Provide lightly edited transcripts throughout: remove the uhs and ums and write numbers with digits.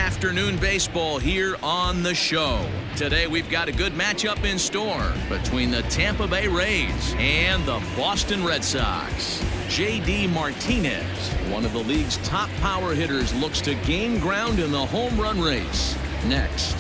afternoon baseball here on the show. Today we've got a good matchup in store between the Tampa Bay Rays and the Boston Red Sox. J.D. Martinez, one of the league's top power hitters, looks to gain ground in the home run race. Next.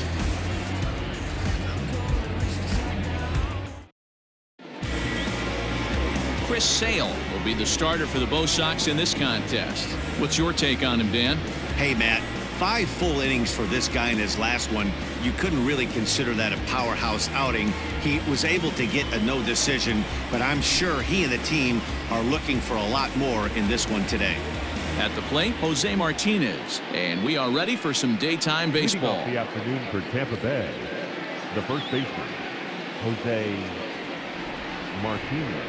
Chris Sale will be the starter for the Bo Sox in this contest. What's your take on him, Dan? Hey, Matt, 5 full innings for this guy in his last one. You couldn't really consider that a powerhouse outing. He was able to get a no decision, but I'm sure he and the team are looking for a lot more in this one today. At the plate, Jose Martinez, and we are ready for some daytime baseball. Leading off the afternoon for Tampa Bay, the first baseman, Jose Martinez.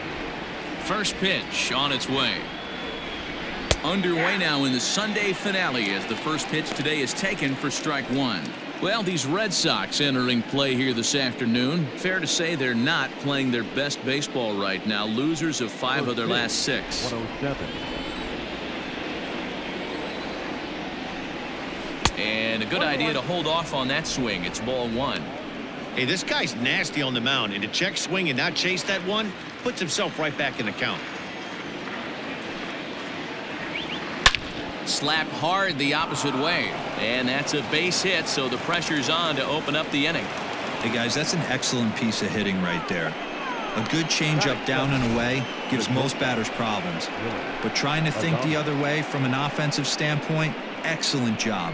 First pitch on its way. Underway now in the Sunday finale as the first pitch today is taken for strike one. Well, these Red Sox entering play here this afternoon. Fair to say they're not playing their best baseball right now. Losers of 5 of their last 6. 107. And a good idea to hold off on that swing. It's ball 1. Hey, this guy's nasty on the mound, and to check swing and not chase that one puts himself right back in the count. Slapped hard the opposite way, and that's a base hit, so the pressure's on to open up the inning. Hey guys, that's an excellent piece of hitting right there. A good changeup down and away gives most batters problems, but trying to think the other way from an offensive standpoint, excellent job.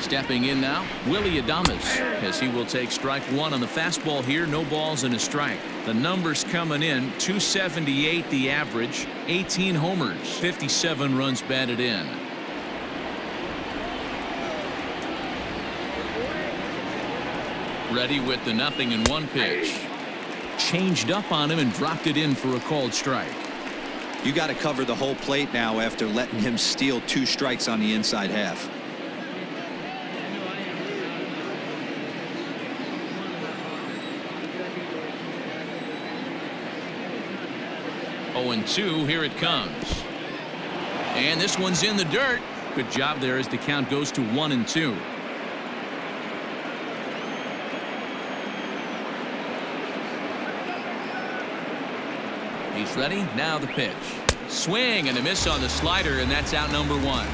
Stepping in now, Willie Adames, as he will take strike 1 on the fastball here. No balls and a strike. The numbers coming in: 278 the average, 18 homers, 57 runs batted in. Ready with the 0-1 pitch. Changed up on him and dropped it in for a called strike. You got to cover the whole plate now after letting him steal 2 strikes on the inside half. 0-2, here it comes. And this one's in the dirt. Good job there as the count goes to 1-2. He's ready. Now the pitch. Swing and a miss on the slider, and that's out number 1.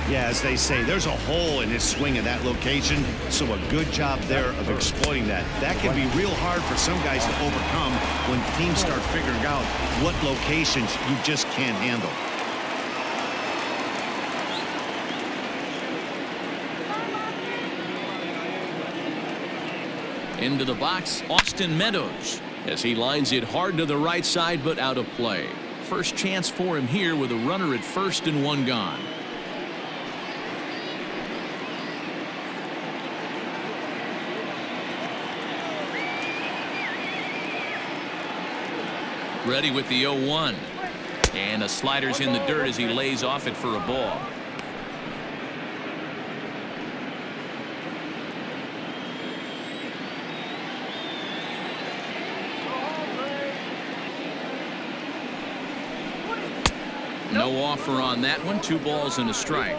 Yeah, as they say, there's a hole in his swing in that location, so a good job there of exploiting that. That can be real hard for some guys to overcome when teams start figuring out what locations you just can't handle. Into the box, Austin Meadows, as he lines it hard to the right side, but out of play. First chance for him here with a runner at first and 1 gone. Ready with the 0-1. And a slider's in the dirt as he lays off it for a ball. No offer on that one. 2 balls and a strike.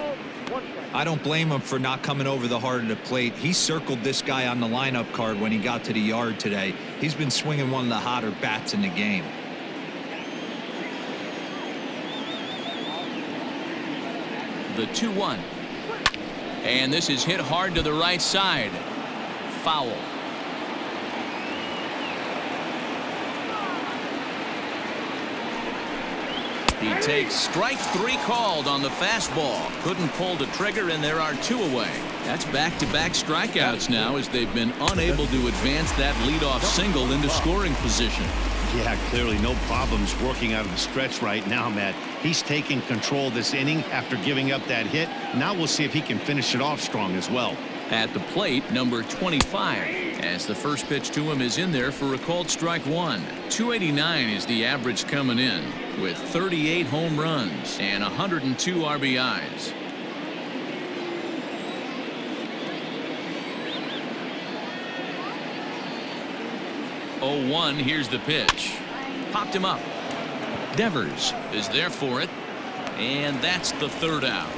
I don't blame him for not coming over the heart of the plate. He circled this guy on the lineup card when he got to the yard today. He's been swinging one of the hotter bats in the game. The 2-1. And this is hit hard to the right side. Foul. He takes strike 3 called on the fastball. Couldn't pull the trigger, and there are 2 away. That's back-to-back strikeouts now as they've been unable to advance that leadoff single into scoring position. Yeah, clearly no problems working out of the stretch right now, Matt. He's taking control this inning after giving up that hit. Now we'll see if he can finish it off strong as well. At the plate, number 25, as the first pitch to him is in there for a called strike 1. 289 is the average coming in, with 38 home runs and 102 RBIs. 0-1. Here's the pitch. Popped him up. Devers is there for it. And that's the third out.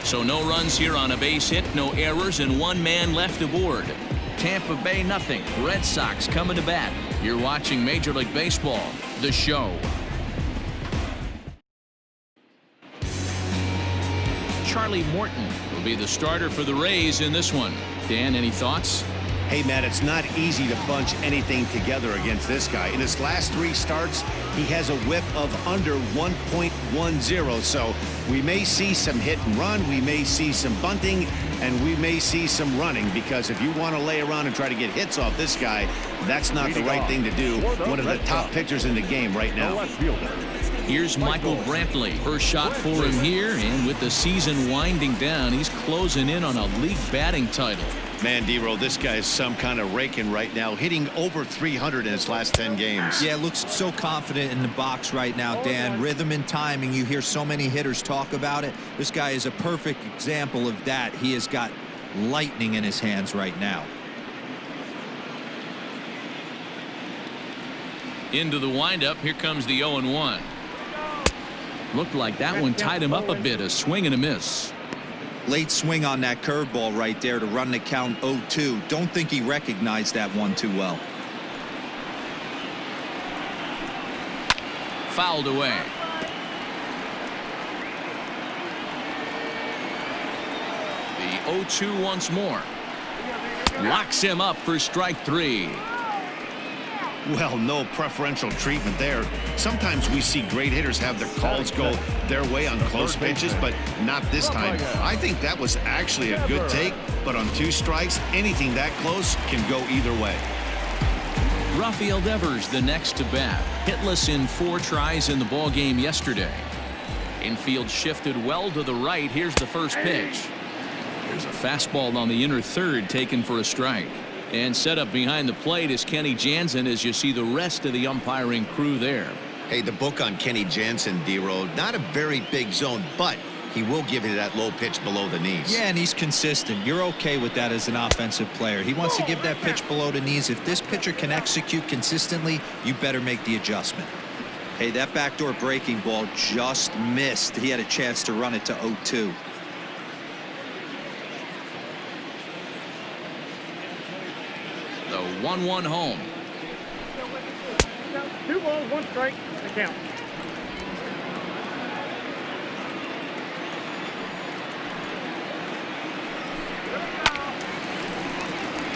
So no runs here on a base hit, no errors, and one man left aboard. Tampa Bay nothing. Red Sox coming to bat. You're watching Major League Baseball, The Show. Charlie Morton will be the starter for the Rays in this one. Dan, any thoughts? Hey, Matt, it's not easy to bunch anything together against this guy. In his last 3 starts, he has a whip of under 1.10. So we may see some hit and run, we may see some bunting, and we may see some running, because if you want to lay around and try to get hits off this guy, that's not the right thing to do. One of the top pitchers in the game right now. Here's Michael Brantley. First shot for him here, and with the season winding down, he's closing in on a league batting title. Man, D-Roll, this guy is some kind of raking right now, hitting over 300 in his last 10 games. Yeah, looks so confident in the box right now, Dan. Rhythm and timing, you hear so many hitters talk about it. This guy is a perfect example of that. He has got lightning in his hands right now. Into the windup, here comes the 0-1. Looked like that one tied him up a bit, a swing and a miss. Late swing on that curveball right there to run the count 0-2. Don't think he recognized that one too well. Fouled away. The 0-2 once more. Locks him up for strike 3. Well, no preferential treatment there. Sometimes we see great hitters have their calls go their way on close pitches, but not this time. I think that was actually a good take, but on 2 strikes, anything that close can go either way. Rafael Devers the next to bat. Hitless in 4 tries in the ball game yesterday. Infield shifted well to the right. Here's the first pitch. There's a fastball on the inner third taken for a strike. And set up behind the plate is Kenny Jansen, as you see the rest of the umpiring crew there. Hey, the book on Kenny Jansen, D-Roll, not a very big zone, but he will give you that low pitch below the knees. Yeah, and he's consistent. You're okay with that as an offensive player. He wants to give that pitch below the knees. If this pitcher can execute consistently, you better make the adjustment. Hey, that backdoor breaking ball just missed. He had a chance to run it to 0-2. The 1-1 home. 2 balls, 1 strike, the count.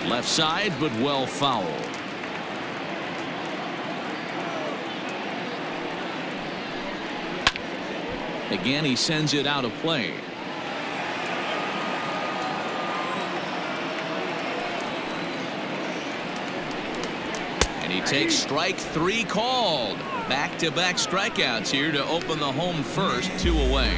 Left side, but well fouled. Again, he sends it out of play. And he takes strike 3 called. Back-to-back strikeouts here to open the home first, 2 away.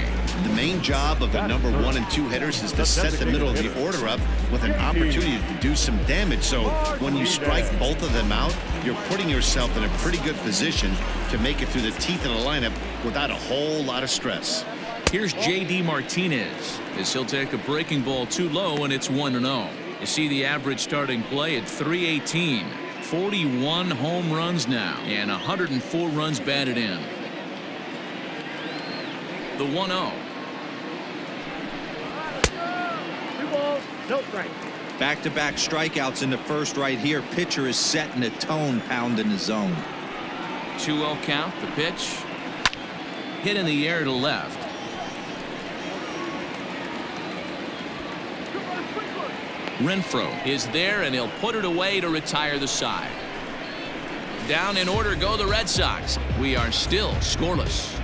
The main job of the number 1 and 2 hitters is to set the middle of the order up with an opportunity to do some damage. So when you strike both of them out, you're putting yourself in a pretty good position to make it through the teeth of the lineup without a whole lot of stress. Here's J.D. Martinez as he'll take a breaking ball too low, and it's 1-0. You see the average starting play at .318. 41 home runs now and 104 runs batted in. The 1-0. 2 balls, no strike. Back-to-back strikeouts in the first right here. Pitcher is setting the tone, pounding the zone. 2-0 count. The pitch hit in the air to left. RENFROE is there, and he'll put it away to retire the side. Down in order go the Red Sox. We are still scoreless.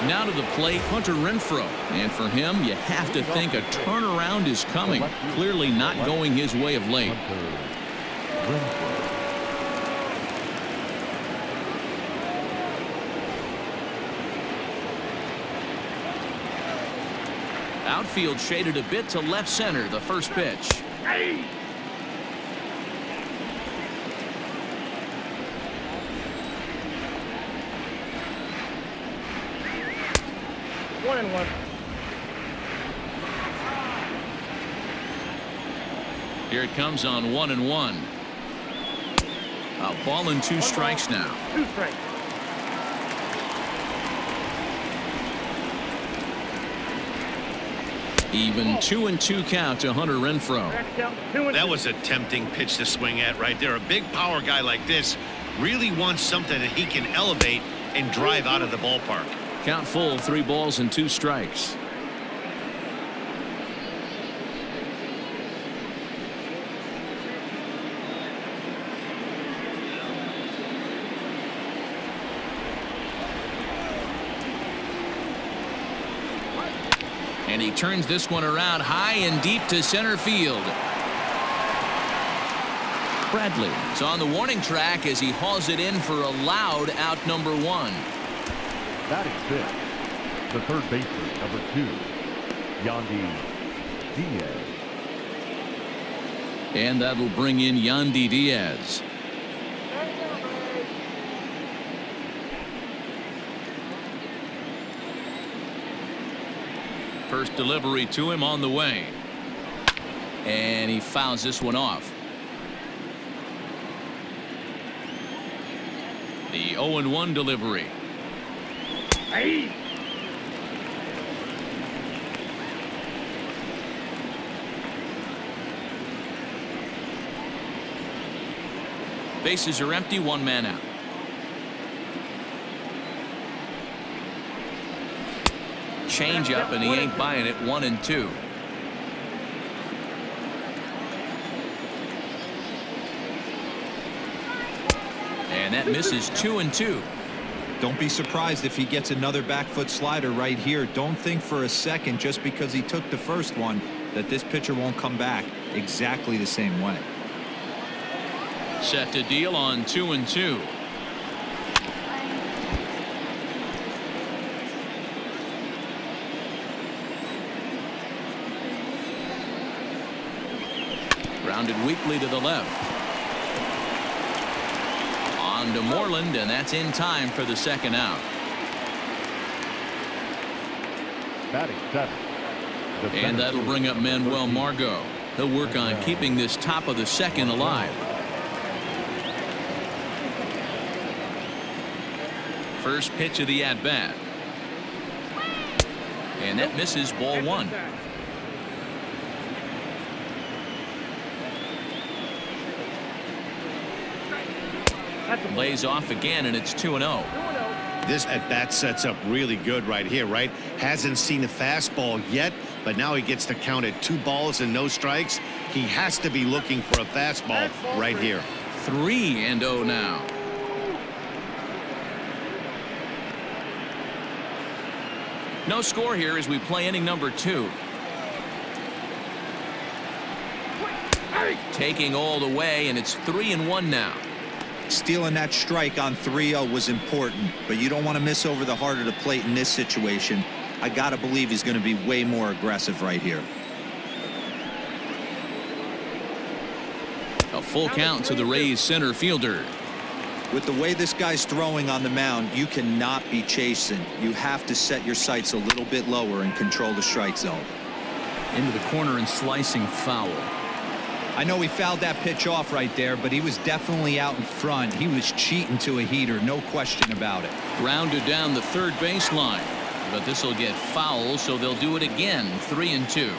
Now to the plate, Hunter RENFROE. And for him, you have to think a turnaround is coming. Clearly not going his way of late. Outfield shaded a bit to left center. The first pitch. 1-1. Here it comes on 1-1. A ball and 2 strikes now. 2 strikes. Even 2-2 count to Hunter Renfroe. Back down 2-2. That was a tempting pitch to swing at right there. A big power guy like this really wants something that he can elevate and drive out of the ballpark. Count full, 3 balls and 2 strikes. And he turns this one around high and deep to center field. Bradley is on the warning track as he hauls it in for a loud out number 1. Batting fifth, the third baseman, number 2, Yandy Diaz. And that'll bring in Yandy Diaz. First delivery to him on the way. And he fouls this one off. The 0-1 delivery. Hey. Bases are empty, 1 man out. Change up, and he ain't buying it. 1-2. And that misses. 2-2. Don't be surprised if he gets another back foot slider right here. Don't think for a second, just because he took the first one, that this pitcher won't come back exactly the same way. Set to deal on 2-2. Grounded weakly to the left. On to Moreland, and that's in time for the 2nd out. Batting seventh, the And center that'll bring up fielder, number Manuel 13, Margot. He'll work on keeping this top of the 2nd alive. First pitch of the at-bat. And that misses. Ball 1. Lays off again, and it's 2-0. This at-bat sets up really good right here, right? Hasn't seen a fastball yet, but now he gets to count at 2 balls and no strikes. He has to be looking for a fastball right here. 3-0 now. No score here as we play inning number 2. Taking all the way, and it's 3-1 now. Stealing that strike on 3-0 was important, but you don't want to miss over the heart of the plate in this situation. I got to believe he's going to be way more aggressive right here. A full count to the Rays center fielder. With the way this guy's throwing on the mound, you cannot be chasing. You have to set your sights a little bit lower and control the strike zone. Into the corner and slicing foul. I know he fouled that pitch off right there, but he was definitely out in front. He was cheating to a heater, no question about it. Grounded down the third baseline, but this will get foul, so they'll do it again. 3-2.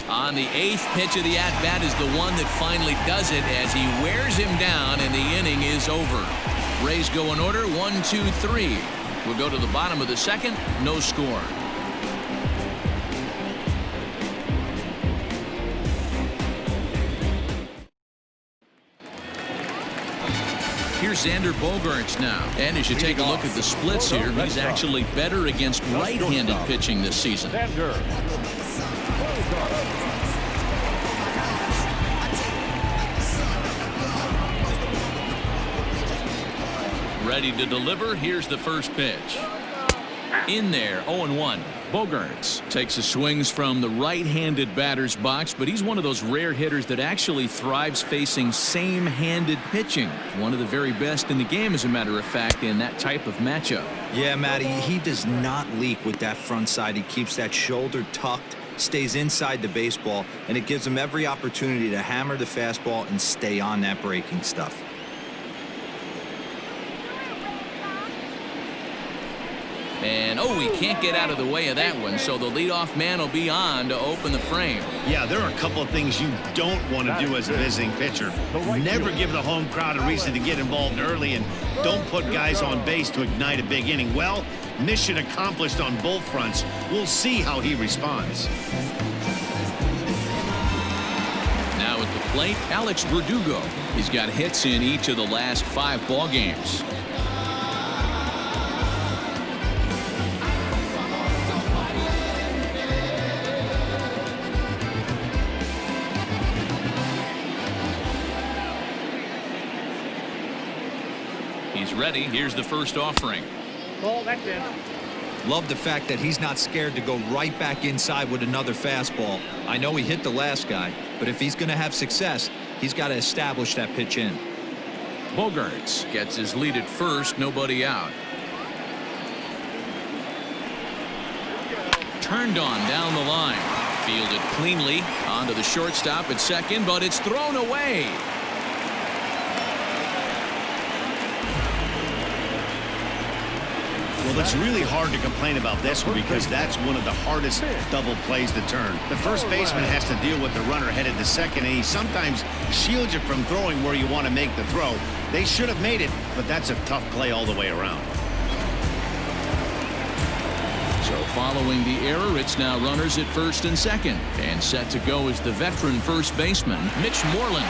On the 8th pitch of the at-bat is the one that finally does it as he wears him down, and the inning is over. Rays go in order, 1, 2, 3. We'll go to the bottom of the 2nd, no score. Here's Xander Bogaerts now. And as you take a look at the splits here, he's actually better against right-handed pitching this season. Xander. Ready to deliver. Here's the first pitch. In there, 0-1. Bogaerts takes the swings from the right-handed batter's box, but he's one of those rare hitters that actually thrives facing same-handed pitching. One of the very best in the game, as a matter of fact, in that type of matchup. Yeah, Matty, he does not leak with that front side. He keeps that shoulder tucked, stays inside the baseball, and it gives him every opportunity to hammer the fastball and stay on that breaking stuff. And, oh, he can't get out of the way of that one, so the leadoff man will be on to open the frame. Yeah, there are a couple of things you don't want to do as a visiting pitcher. Never give the home crowd a reason to get involved early, and don't put guys on base to ignite a big inning. Well, mission accomplished on both fronts. We'll see how he responds. Now at the plate, VERDUGO. He's got hits in each of the last 5 ball games. He's ready. Here's the first offering. Ball, that's in. Love the fact that he's not scared to go right back inside with another fastball. I know he hit the last guy, but if he's going to have success, he's got to establish that pitch in. Bogaerts gets his lead at first, nobody out. Turned on down the line. Fielded cleanly onto the shortstop at second, but it's thrown away. Well, it's really hard to complain about this one because that's one of the hardest double plays to turn. The first baseman has to deal with the runner headed to second, and he sometimes shields you from throwing where you want to make the throw. They should have made it, but that's a tough play all the way around. So following the error, it's now runners at first and second. And set to go is the veteran first baseman, Mitch Moreland.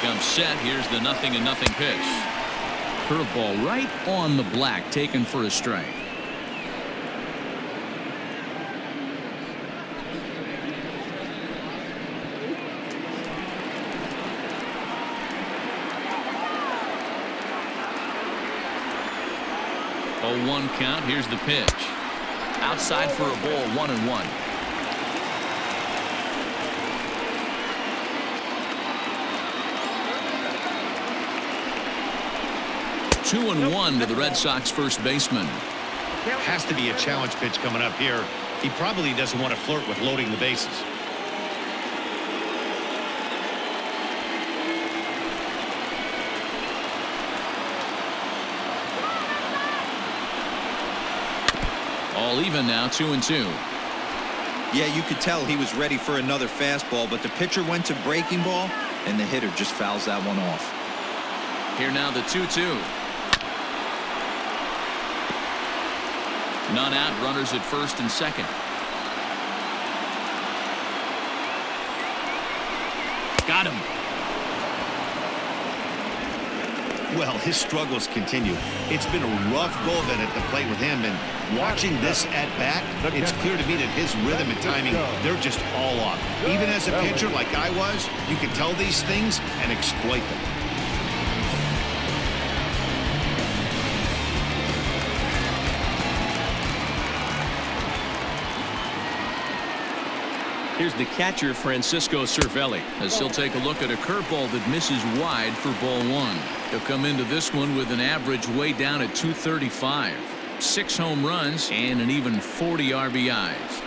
Comes set. Here's the 0-0 pitch. Curveball right on the black, taken for a strike. Oh, 1 count. Here's the pitch. Outside for a ball, 1-1. 2-1 to the Red Sox first baseman. Has to be a challenge pitch coming up here. He probably doesn't want to flirt with loading the bases. All even now, 2-2. Yeah, you could tell he was ready for another fastball, but the pitcher went to breaking ball, and the hitter just fouls that one off. Here now the 2-2. None out, runners at first and second. Got him. Well, his struggles continue. It's been a rough go of it at the plate with him, and watching this at bat, it's clear to me that his rhythm and timing, they're just all off. Even as a pitcher like I was, you can tell these things and exploit them. Here's the catcher, Francisco Cervelli, as he'll take a look at a curveball that misses wide for ball 1. He'll come into this one with an average way down at 235. 6 home runs and an even 40 RBIs.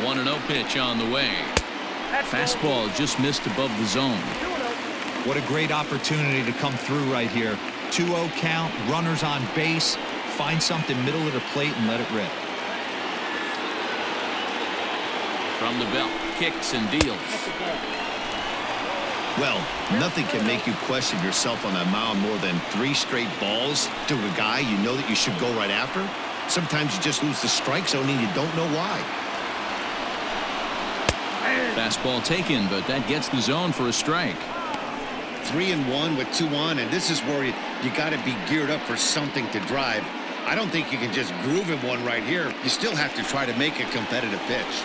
One 1-0 pitch on the way. Fastball just missed above the zone. What a great opportunity to come through right here. 2-0 count, runners on base. Find something middle of the plate and let it rip. From the belt, kicks and deals. Well, nothing can make you question yourself on that mound more than 3 straight balls to a guy you know that you should go right after. Sometimes you just lose the strike zone and you don't know why. Fastball taken, but that gets the zone for a strike. 3-1 with 2 on, and this is where you got to be geared up for something to drive. I don't think you can just groove him one right here. You still have to try to make a competitive pitch.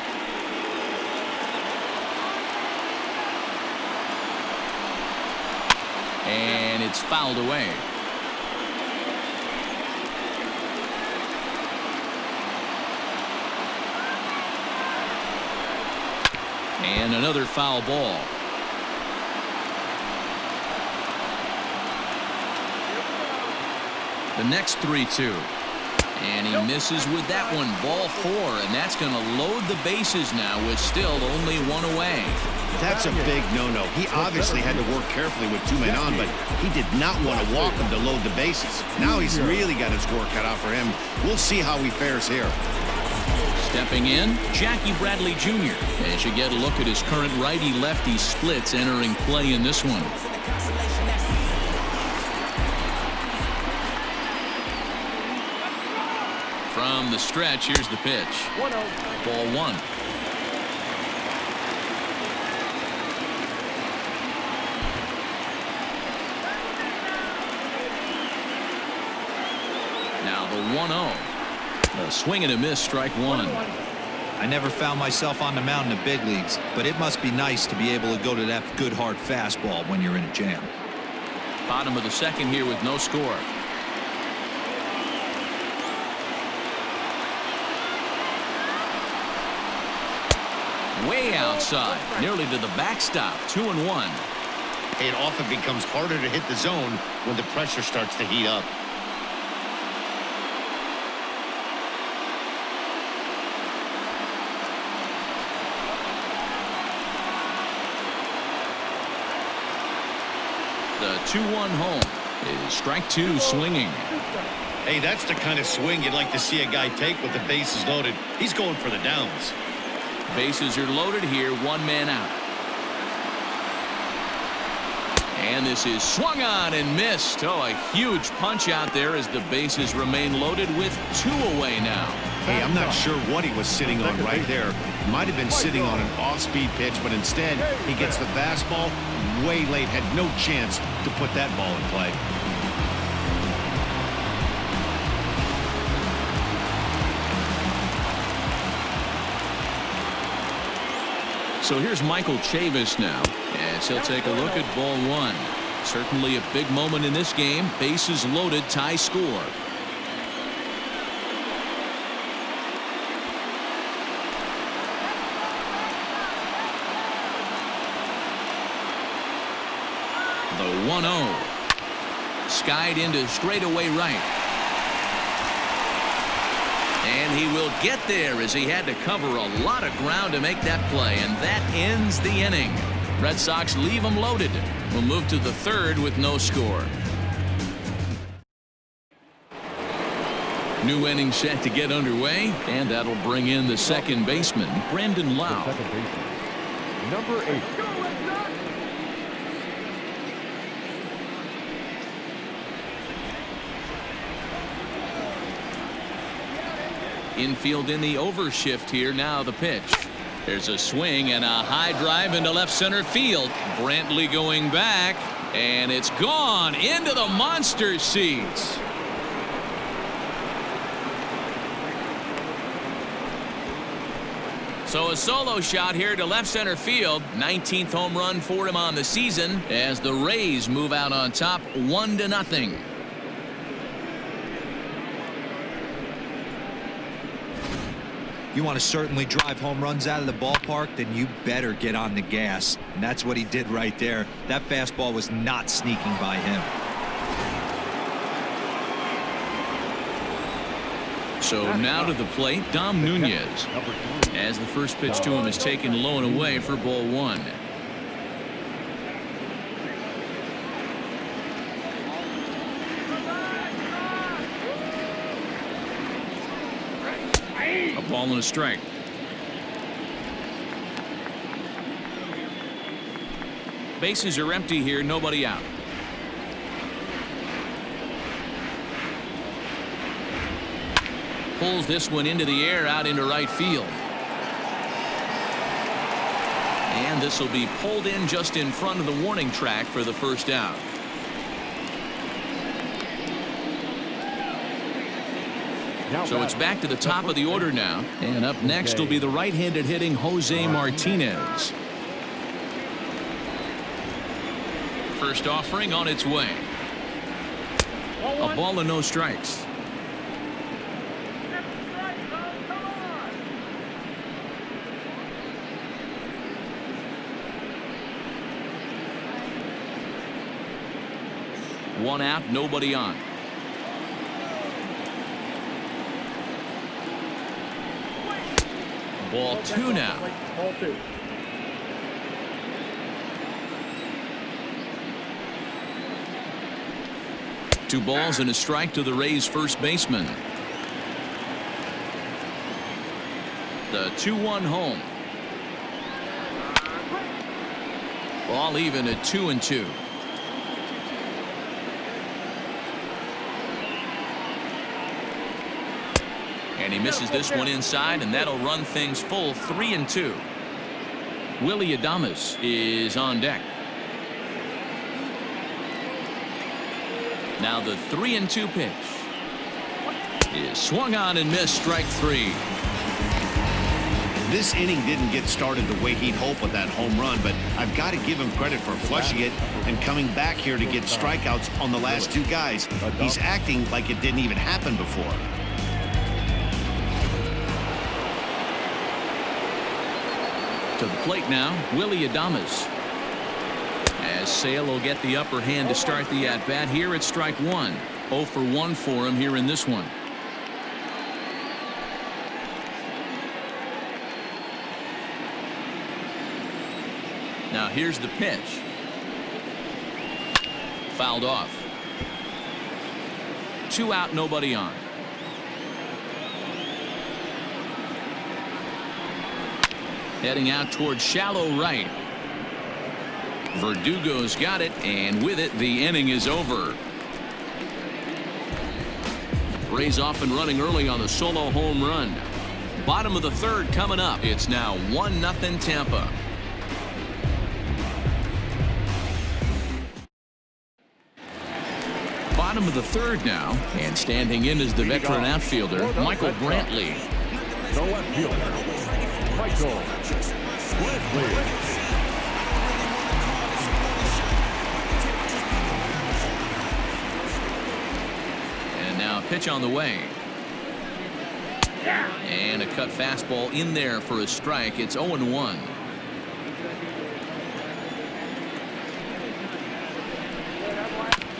And it's fouled away. And another foul ball. The next 3-2. And he misses with that one. Ball 4, and that's going to load the bases now with still only 1 away. That's a big no-no. He obviously had to work carefully with 2 men on, but he did not want to walk him to load the bases. Now he's really got his work cut out for him. We'll see how he fares here. Stepping in, Jackie Bradley Jr. As you get a look at his current righty-lefty splits entering play in this one. From the stretch, here's the pitch. Ball 1. Now the 1-0. A swing and a miss, strike 1. I never found myself on the mound in the big leagues, but it must be nice to be able to go to that good hard fastball when you're in a jam. Bottom of the second here with no score. Way outside, nearly to the backstop. 2-1. It often becomes harder to hit the zone when the pressure starts to heat up. The 2-1 home is strike 2 swinging. Hey, that's the kind of swing you'd like to see a guy take with the bases loaded. He's going for the downs. Bases are loaded here, 1 man out. And this is swung on and missed. Oh, a huge punch out there as the bases remain loaded with 2 away now. Hey, I'm not sure what he was sitting on right there. Might have been sitting on an off-speed pitch, but instead he gets the fastball way late. Had no chance to put that ball in play. So here's Michael Chavis now, as he'll take a look at ball 1. Certainly a big moment in this game. Bases loaded, tie score. The 1-0. Skied into straightaway right. And he will get there as he had to cover a lot of ground to make that play. And that ends the inning. Red Sox leave them loaded. We'll move to the 3rd with no score. New inning set to get underway. And that'll bring in the second baseman, Brandon Lau. Second baseman, number 8. Infield in the overshift here. Now the pitch. There's a swing and a high drive into left center field. Brantley going back, and it's gone into the monster seats. So a solo shot here to left center field. 19th home run for him on the season as the Rays move out on top 1-0. You want to certainly drive home runs out of the ballpark, then you better get on the gas. And that's what he did right there. That fastball was not sneaking by him. So now to the plate, Dom Nunez, as the first pitch to him is taken low and away for ball 1. A ball and a strike. Bases are empty here, nobody out. Pulls this one into the air out into right field. And this will be pulled in just in front of the warning track for the first out. So it's back to the top of the order now. And up next will be the right-handed hitting Jose Martinez. First offering on its way. A ball and no strikes. One out, nobody on. Ball two now. Ball two. Two balls and a strike to the Rays first baseman. The 2-1 home. Ball even at 2-2. And he misses this one inside, and that'll run things full 3-2. Willie Adames is on deck. Now the 3-2 pitch is swung on and missed, strike three. This inning didn't get started the way he'd hoped with that home run, but I've got to give him credit for flushing it and coming back here to get strikeouts on the last two guys. He's acting like it didn't even happen before. To the plate now, Willie Adames. As Sale will get the upper hand to start the at-bat here at strike one. 0 for 1 for him here in this one. Now here's the pitch. Fouled off. 2 out, nobody on. Heading out towards shallow right. Verdugo's got it, and with it, the inning is over. Rays off and running early on the solo home run. Bottom of the third coming up. It's now 1-0 Tampa. Bottom of the third now, and standing in is the veteran outfielder, Michael Brantley. The left fielder, Michael Brantley. Now pitch on the way. And a cut fastball in there for a strike. It's 0-1.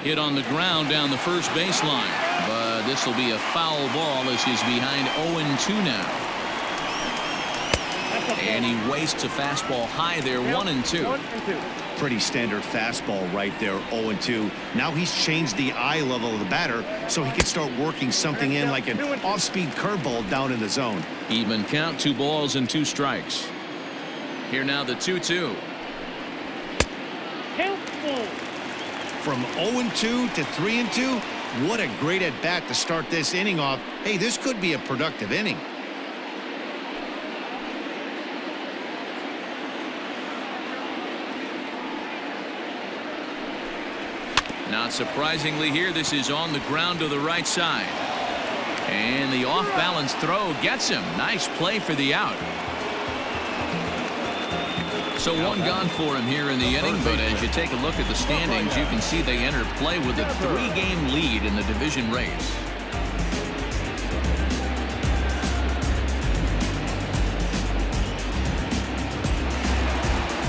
Hit on the ground down the first baseline. But this will be a foul ball as he's behind 0-2 now. And he wastes a fastball high there, 1-2. Pretty standard fastball right there, 0-2. Now he's changed the eye level of the batter so he can start working something in like an off-speed curveball down in the zone. Even count, 2 balls and 2 strikes. Here now the 2-2. From 0-2 to 3-2, what a great at-bat to start this inning off. Hey, this could be a productive inning. Not surprisingly here, this is on the ground to the right side. And the off-balance throw gets him. Nice play for the out. So 1 gone for him here in the inning, but as you take a look at the standings, you can see they enter play with a 3-game lead in the division race.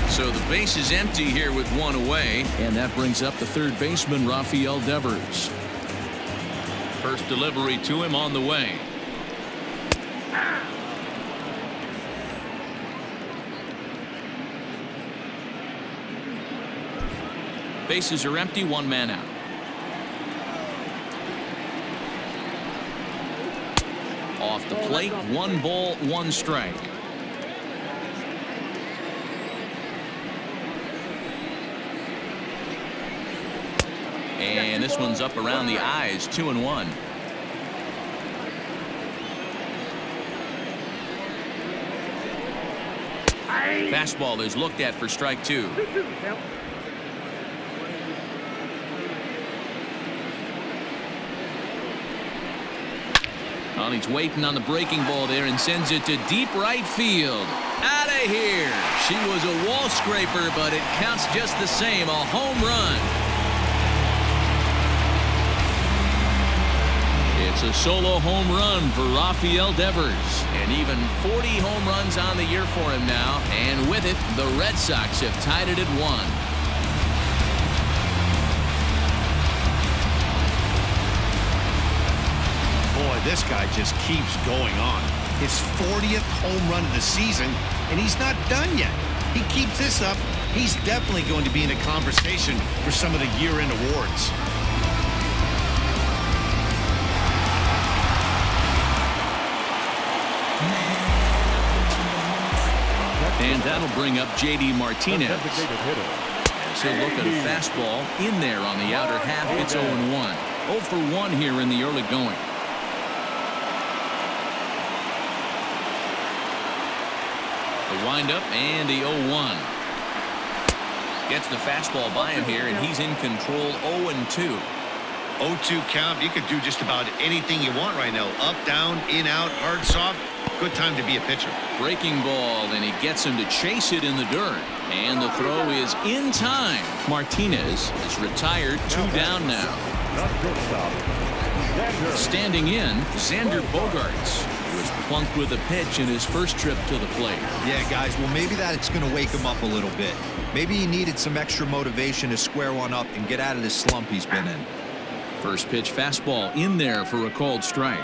So the base is empty here with 1 away, and that brings up the third baseman, Rafael Devers. First delivery to him on the way. Bases are empty, 1 man out. Off the plate, 1 ball, 1 strike. And this one's up around the eyes, 2-1. Fastball is looked at for strike 2. 2-2 count. Well, he's waiting on the breaking ball there and sends it to deep right field. Out of here. She was a wall scraper, but it counts just the same. A home run. It's a solo home run for Rafael Devers. And even 40 home runs on the year for him now. And with it, the Red Sox have tied it at 1. Boy, this guy just keeps going on. His 40th home run of the season, and he's not done yet. He keeps this up, he's definitely going to be in a conversation for some of the year-end awards. And that'll bring up J.D. Martinez. As he'll look at a fastball in there on the outer half. It's 0-1. 0 for 1 here in the early going. The windup and the 0-1. Gets the fastball by him here, and he's in control. 0-2. 0-2 count. You could do just about anything you want right now. Up, down, in, out, hard, soft. Good time to be a pitcher. Breaking ball, and he gets him to chase it in the dirt. And the throw is in time. Martinez is retired. 2 down now. Standing in, Xander Bogaerts was plunked with a pitch in his first trip to the plate. Yeah, guys, well, maybe that's going to wake him up a little bit. Maybe he needed some extra motivation to square one up and get out of this slump he's been in. First pitch fastball in there for a called strike.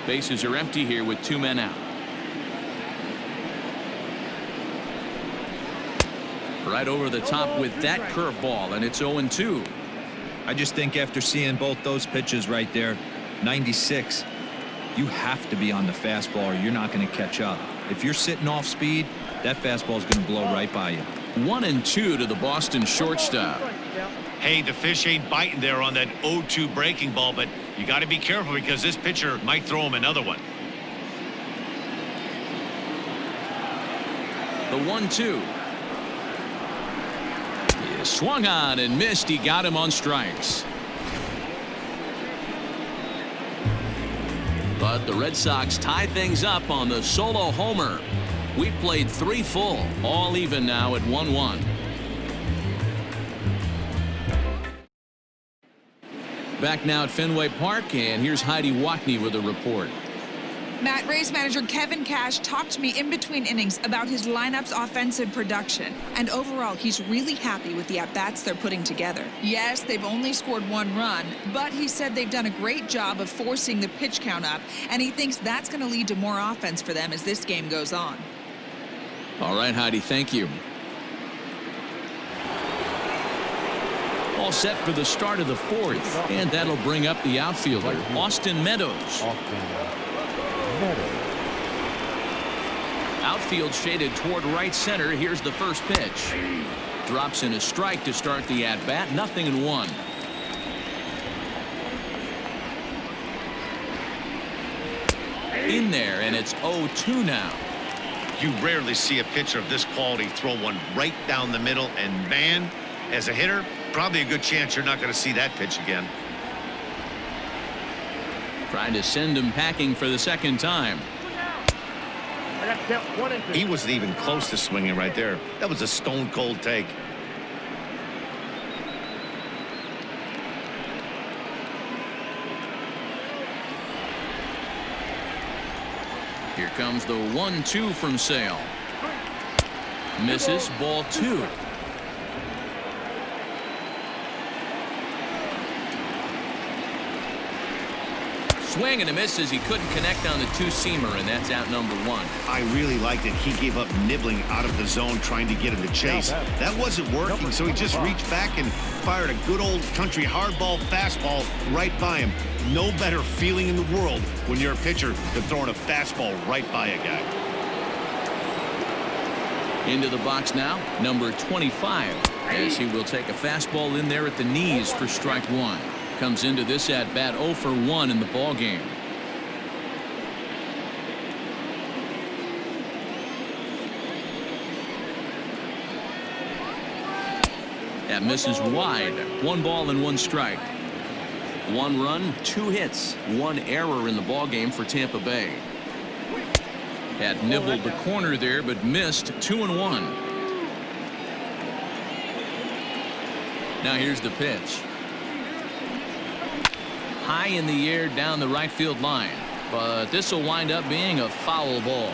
Bases are empty here with 2 men out. Right over the top with that curveball, and it's 0-2. I just think after seeing both those pitches right there, 96, you have to be on the fastball or you're not going to catch up. If you're sitting off speed, that fastball is going to blow right by you. 1-2 to the Boston shortstop. Hey, the fish ain't biting there on that 0-2 breaking ball, but you got to be careful because this pitcher might throw him another one. The 1-2. He swung on and missed. He got him on strikes. But the Red Sox tie things up on the solo homer. We played 3 full, all even now at 1-1. Back now at Fenway Park, and here's Heidi Watney with a report. Matt, Rays manager Kevin Cash talked to me in between innings about his lineup's offensive production. And overall, he's really happy with the at-bats they're putting together. Yes, they've only scored 1 run, but he said they've done a great job of forcing the pitch count up, and he thinks that's going to lead to more offense for them as this game goes on. All right, Heidi, thank you. All set for the start of the 4th, and that'll bring up the outfielder, Austin Meadows. Outfield shaded toward right center. Here's the first pitch. Drops in a strike to start the at-bat. 0-1. In there, and it's 0-2 now. You rarely see a pitcher of this quality throw one right down the middle, and man, as a hitter, probably a good chance you're not going to see that pitch again. Trying to send him packing for the second time. I got count 1-2. He wasn't even close to swinging right there. That was a stone-cold take. Here comes the 1-2 from Sale. Misses, ball 2. Swing and a miss as he couldn't connect on the 2-seamer, and that's out number 1. I really liked it. He gave up nibbling out of the zone trying to get him to chase. That wasn't working, so he just reached back and fired a good old country hardball fastball right by him. No better feeling in the world when you're a pitcher than throwing a fastball right by a guy. Into the box now, number 25, as he will take a fastball in there at the knees for strike 1. comes into this at bat 0 for 1 in the ball game. That misses wide. 1 ball and 1 strike. 1 run, 2 hits, 1 error in the ball game for Tampa Bay. Had nibbled the corner there, but missed. 2-1. Now here's the pitch. High in the air down the right field line, but this will wind up being a foul ball.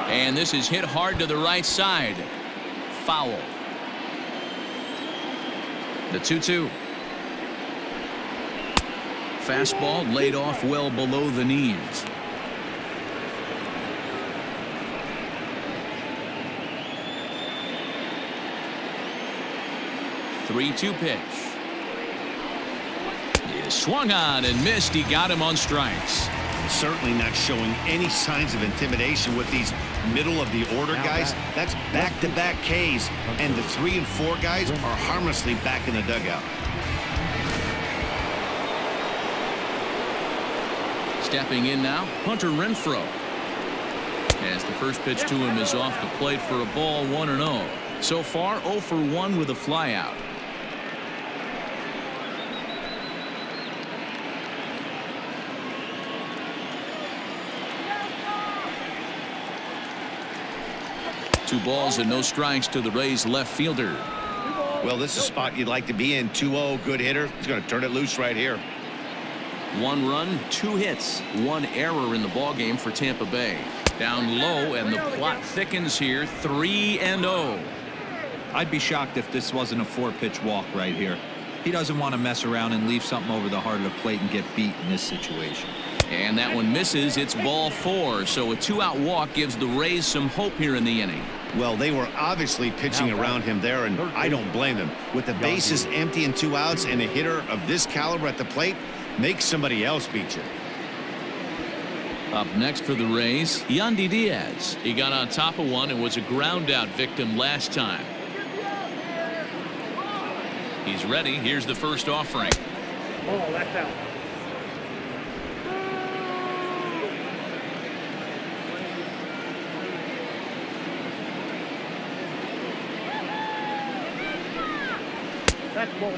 And this is hit hard to the right side. Foul. The 2-2. Fastball laid off well below the knees. Three-two pitch. He swung on and missed. He got him on strikes. Certainly not showing any signs of intimidation with these middle of the order guys. That's back-to-back Ks, and the 3 and 4 guys are harmlessly back in the dugout. Stepping in now, Hunter RENFROE. As the first pitch to him is off the plate for a ball, 1-0. So far 0 for 1 with a flyout. Two balls and no strikes to the Rays left fielder. Well, this is a spot you'd like to be in. 2-0, good hitter. He's going to turn it loose right here. 1 run, 2 hits, 1 error in the ball game for Tampa Bay. Down low, and the plot thickens here. 3-0. I'd be shocked if this wasn't a 4-pitch walk right here. He doesn't want to mess around and leave something over the heart of the plate and get beat in this situation. And that one misses. It's ball 4. So a 2-out walk gives the Rays some hope here in the inning. Well, they were obviously pitching around him there, and I don't blame them. With the bases empty and 2 outs and a hitter of this caliber at the plate, make somebody else beat you. Up next for the Rays, Yandy Diaz. He got on top of one and was a ground out victim last time. He's ready. Here's the first offering. Oh, that's out. That's ball 2.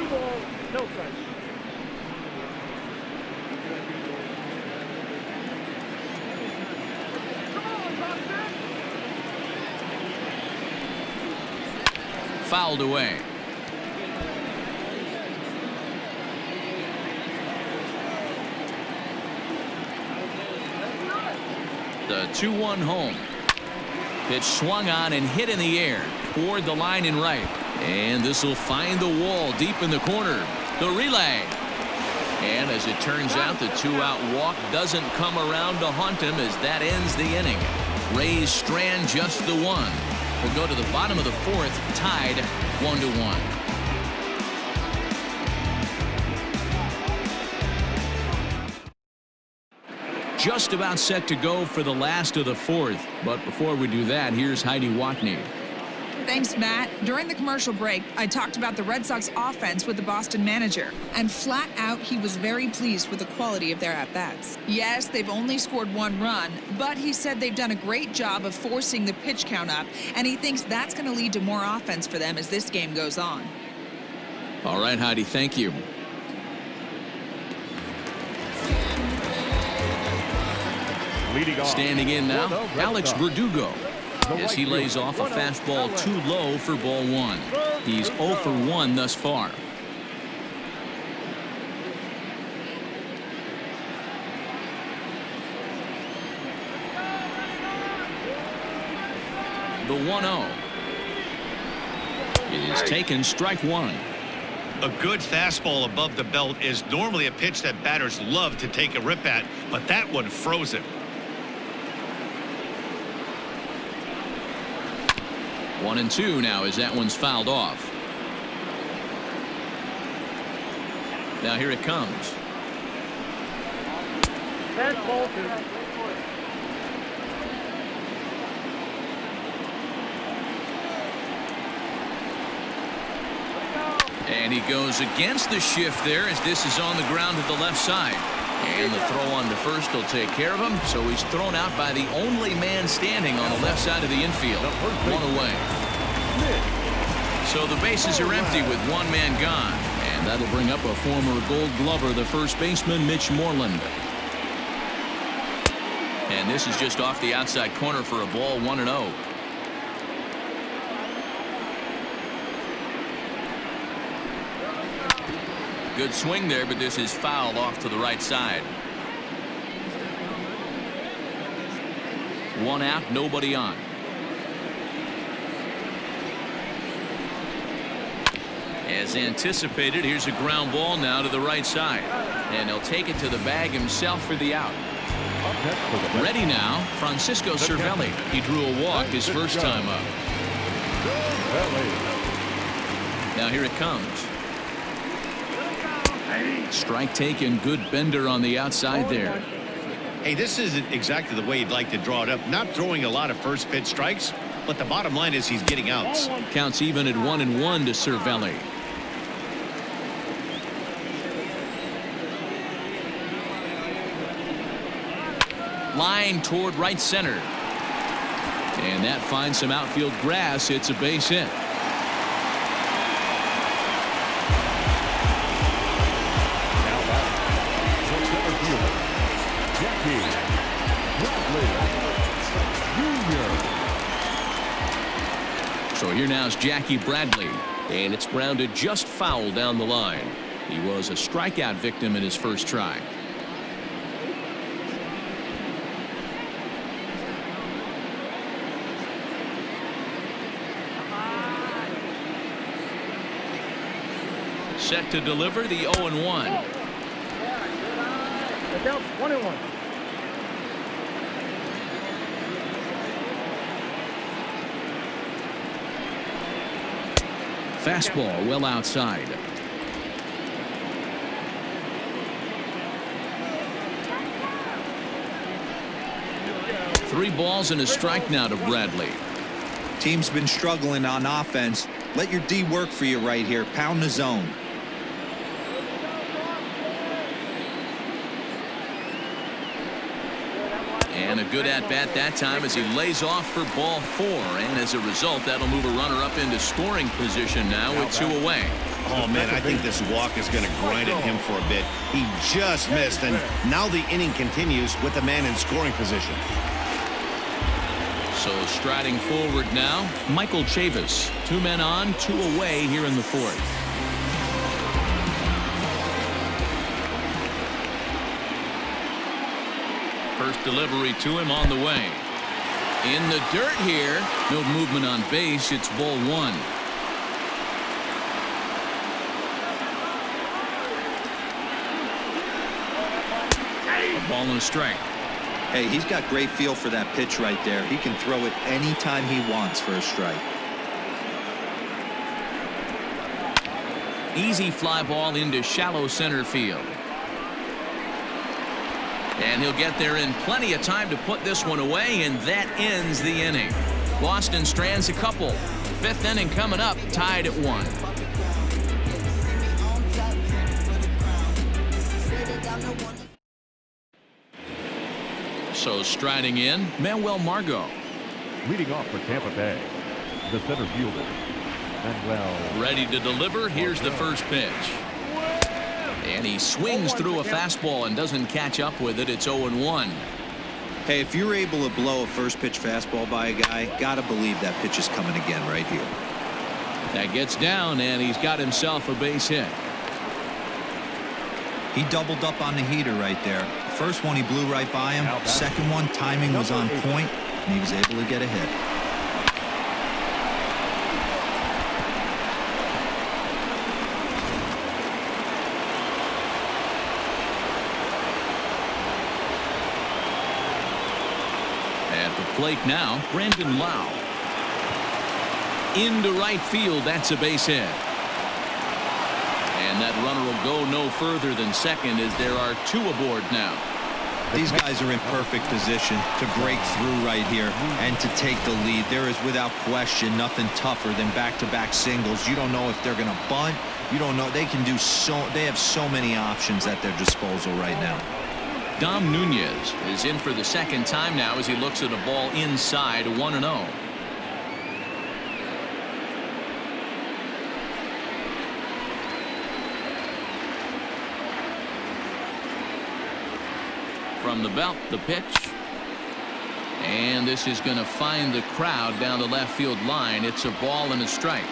2 balls, no strikes. Fouled away. The 2-1 home. Pitch swung on and hit in the air toward the line and right. And this will find the wall deep in the corner. The relay. And as it turns out, the 2-out walk doesn't come around to haunt him as that ends the inning. Rays strand just the 1. We'll go to the bottom of the 4th, tied 1-1. Just about set to go for the last of the 4th. But before we do that, here's Heidi Watney. Thanks, Matt. During the commercial break, I talked about the Red Sox offense with the Boston manager, and flat out, he was very pleased with the quality of their at-bats. Yes, they've only scored 1 run, but he said they've done a great job of forcing the pitch count up, and he thinks that's going to lead to more offense for them as this game goes on. All right, Heidi, thank you. Standing in now, Alex Verdugo. As he lays off a fastball too low for ball 1. He's 0 for 1 thus far. The 1-0. It is taken, strike 1. A good fastball above the belt is normally a pitch that batters love to take a rip at, but that one froze him. 1-2 now as that one's fouled off. Now here it comes. That's ball 2. And he goes against the shift there as this is on the ground to the left side. And the throw on to first will take care of him. So he's thrown out by the only man standing on the left side of the infield. One away. So the bases are empty with one man gone. And that'll bring up a former Gold Glover, the first baseman, Mitch Moreland. And this is just off the outside corner for a ball, 1-0. Good swing there, but this is fouled off to the right side. One out, nobody on. As anticipated, here's a ground ball now to the right side. And he'll take it to the bag himself for the out. Ready now, Francisco Cervelli. He drew a walk his first time up. Now here it comes. Strike taken, good bender on the outside there. Hey, this isn't exactly the way you'd like to draw it up. Not throwing a lot of first pitch strikes, but the bottom line is he's getting outs. Counts even at 1-1 to Cervelli. Line toward right center. And that finds some outfield grass. It's a base hit. So here now is Jackie Bradley, and it's grounded just foul down the line. He was a strikeout victim in his first try. Set to deliver the 0-1. The count's 1-1. Fastball well outside. Three balls and a strike now to Bradley. Team's been struggling on offense. Let your D work for you right here. Pound the zone. And a good at-bat that time as he lays off for ball 4. And as a result, that'll move a runner up into scoring position now with 2 away. Oh, man, I think this walk is going to grind at him for a bit. He just missed, and now the inning continues with the man in scoring position. So striding forward now, Michael Chavis. 2 men on, 2 away here in the 4th. First delivery to him on the way. In the dirt here. No movement on base. It's ball 1. A ball and a strike. Hey, he's got great feel for that pitch right there. He can throw it anytime he wants for a strike. Easy fly ball into shallow center field. And he'll get there in plenty of time to put this one away, and that ends the inning. Boston strands a couple. 5th inning coming up, tied at 1. So striding in, Manuel Margot. Leading off for Tampa Bay, the center fielder, Manuel. Ready to deliver. Here's the first pitch. And he swings through a fastball and doesn't catch up with it. It's 0-1. Hey, if you're able to blow a first pitch fastball by a guy, gotta believe that pitch is coming again right here. That gets down, and he's got himself a base hit. He doubled up on the heater right there. First one he blew right by him. Second one, timing was on point, and he was able to get a hit. At the plate now, Brandon Lau. Into right field, that's a base hit. And that runner will go no further than second as there are 2 aboard now. These guys are in perfect position to break through right here and to take the lead. There is without question nothing tougher than back-to-back singles. You don't know if they're going to bunt. You don't know. They can do they have so many options at their disposal right now. Dom Nunez is in for the second time now as he looks at a ball inside 1-0. From the belt, the pitch. And this is going to find the crowd down the left field line. It's a ball and a strike.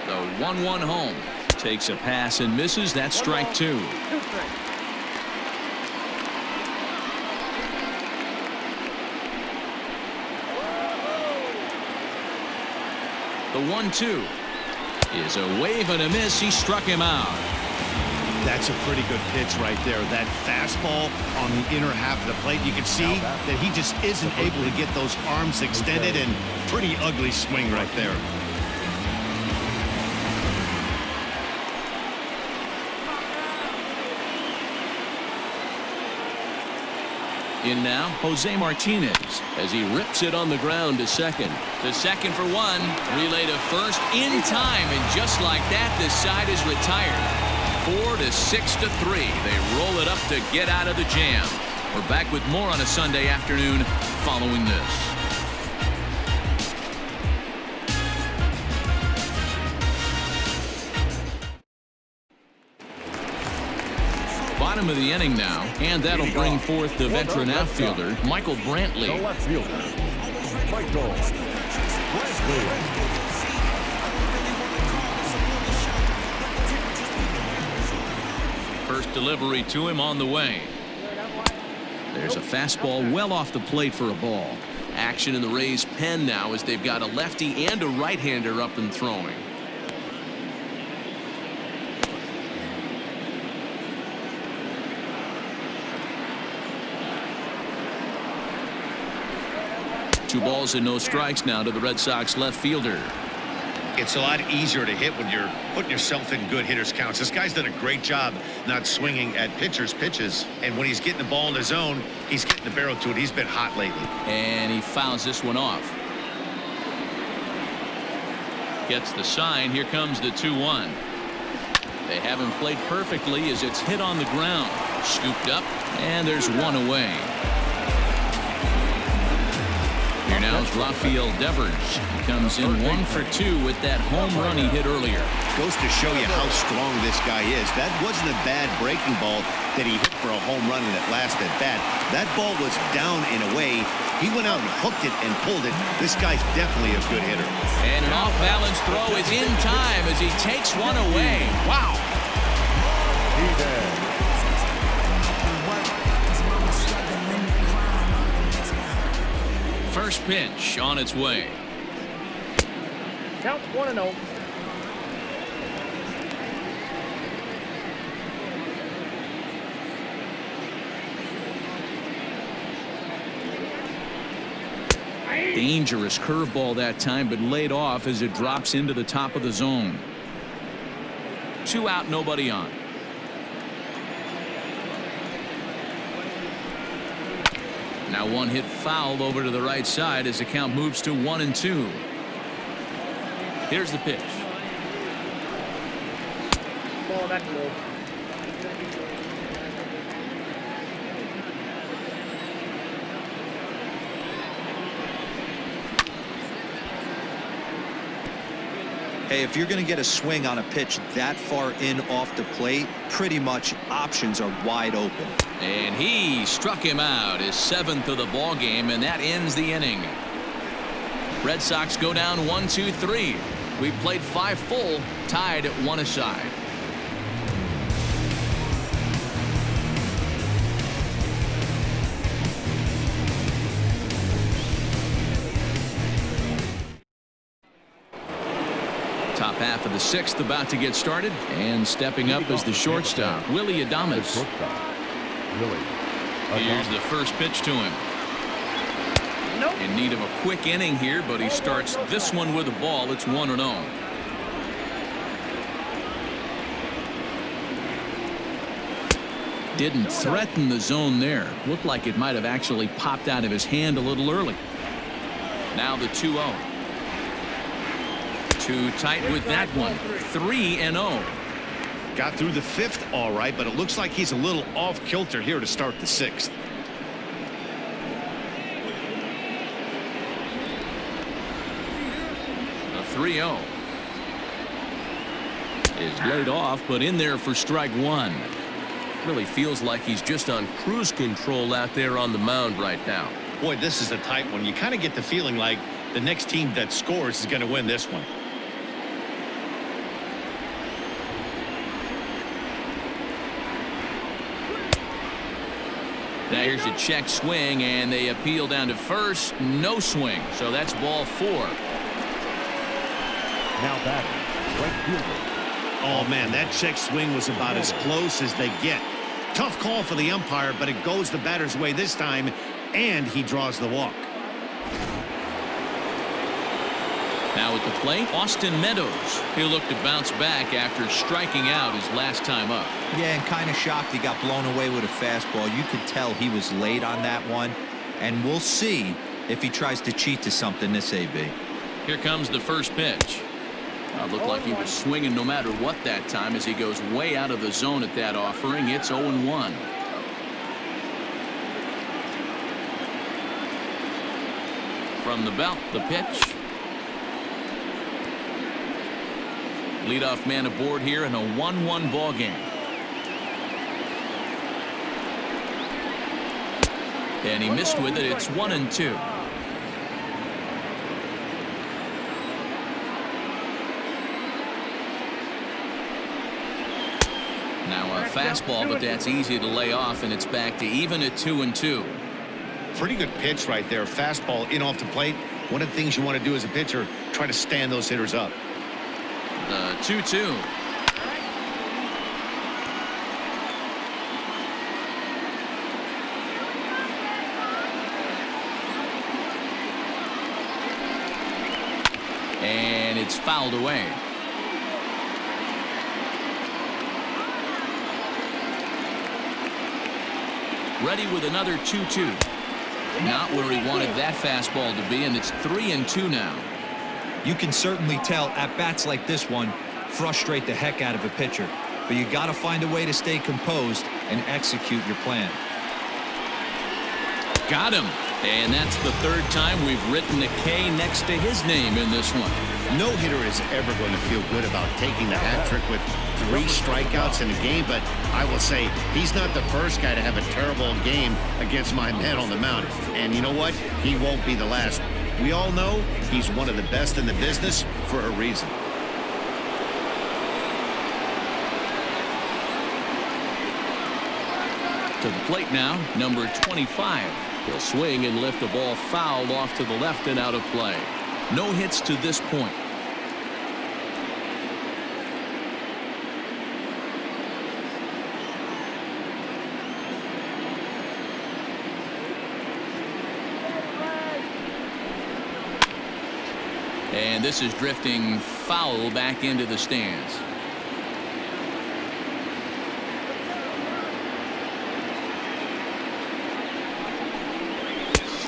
The 1-1 home. Takes a pass and misses. That's strike two. The 1-2 is a wave and a miss. He struck him out. That's a pretty good pitch right there. That fastball on the inner half of the plate. You can see that he just isn't able to get those arms extended, and pretty ugly swing right there. In now, Jose Martinez as he rips it on the ground to second. To second for one. Relay to first in time, and just like that, this side is retired. 4-6-3. They roll it up to get out of the jam. We're back with more on a Sunday afternoon following this. Bottom of the inning now, and that'll bring forth the veteran outfielder, Michael Brantley. The left fielder, Michael Brantley. First delivery to him on the way. There's a fastball well off the plate for a ball. Action in the Rays' pen now as they've got a lefty and a right-hander up and throwing. Two balls and no strikes now to the Red Sox left fielder. It's a lot easier to hit when you're putting yourself in good hitters' counts. This guy's done a great job not swinging at pitchers' pitches. And when he's getting the ball in the zone, he's getting the barrel to it. He's been hot lately. And he fouls this one off. Gets the sign. Here comes the 2-1. They haven't played perfectly as it's hit on the ground. Scooped up, and there's one away. Here now is Rafael Devers. He comes in 1 for 2 with that home run he hit earlier. Goes to show you how strong this guy is. That wasn't a bad breaking ball that he hit for a home run in that last at bat. That ball was down and away. He went out and hooked it and pulled it. This guy's definitely a good hitter. And an off-balance throw is in time as he takes one away. Wow. First pitch on its way. Count 1-0. Dangerous curveball that time, but laid off as it drops into the top of the zone. 2 out, nobody on. Now one hit foul over to the right side as the count moves to 1-2. Here's the pitch. Ball, that's low. Hey, if you're going to get a swing on a pitch that far in off the plate, pretty much options are wide open. And he struck him out, his 7th of the ball game, and that ends the inning. Red Sox go down 1-2-3. We've played 5 full, tied at 1 aside. Top half of the 6th about to get started, and stepping up is the shortstop, Willie Adames. Here's the first pitch to him. In need of a quick inning here, but he starts this one with a ball. It's 1-0. Didn't threaten the zone there. Looked like it might have actually popped out of his hand a little early. Now the 2-0. Too tight with that one. 3-0. Got through the 5th all right, but it looks like he's a little off kilter here to start the 6th. A 3-0 is laid off, but in there for strike one. Really feels like he's just on cruise control out there on the mound right now. Boy, this is a tight one. You kind of get the feeling like the next team that scores is going to win this one. Now here's a check swing, and they appeal down to first. No swing, so that's ball 4. Now batting, right fielder. Oh, man, that check swing was about as close as they get. Tough call for the umpire, but it goes the batter's way this time, and he draws the walk. Now at the plate, Austin Meadows. He'll look to bounce back after striking out his last time up. Yeah, and kind of shocked he got blown away with a fastball. You could tell he was late on that one, and we'll see if he tries to cheat to something this AB. Here comes the first pitch. Looked like he was swinging no matter what that time as he goes way out of the zone at that offering. It's 0-1. From the belt, the pitch. Leadoff man aboard here in a 1-1 ball game. And he missed with it. It's 1-2. Now a fastball, but that's easy to lay off, and it's back to even at 2-2. Pretty good pitch right there. Fastball in off the plate. One of the things you want to do as a pitcher, try to stand those hitters up. 2-2. And it's fouled away. Ready with another 2-2. Not where he wanted that fastball to be, and it's 3-2 now. You can certainly tell at bats like this one frustrate the heck out of a pitcher, but you got to find a way to stay composed and execute your plan. Got him. And that's the 3rd time we've written a K next to his name in this one. No hitter is ever going to feel good about taking the hat trick with 3 strikeouts in a game, but I will say he's not the first guy to have a terrible game against my man on the mound. And you know what? He won't be the last. We all know he's one of the best in the business for a reason. To the plate now, number 25. He'll swing and lift the ball foul off to the left and out of play. No hits to this point. And this is drifting foul back into the stands.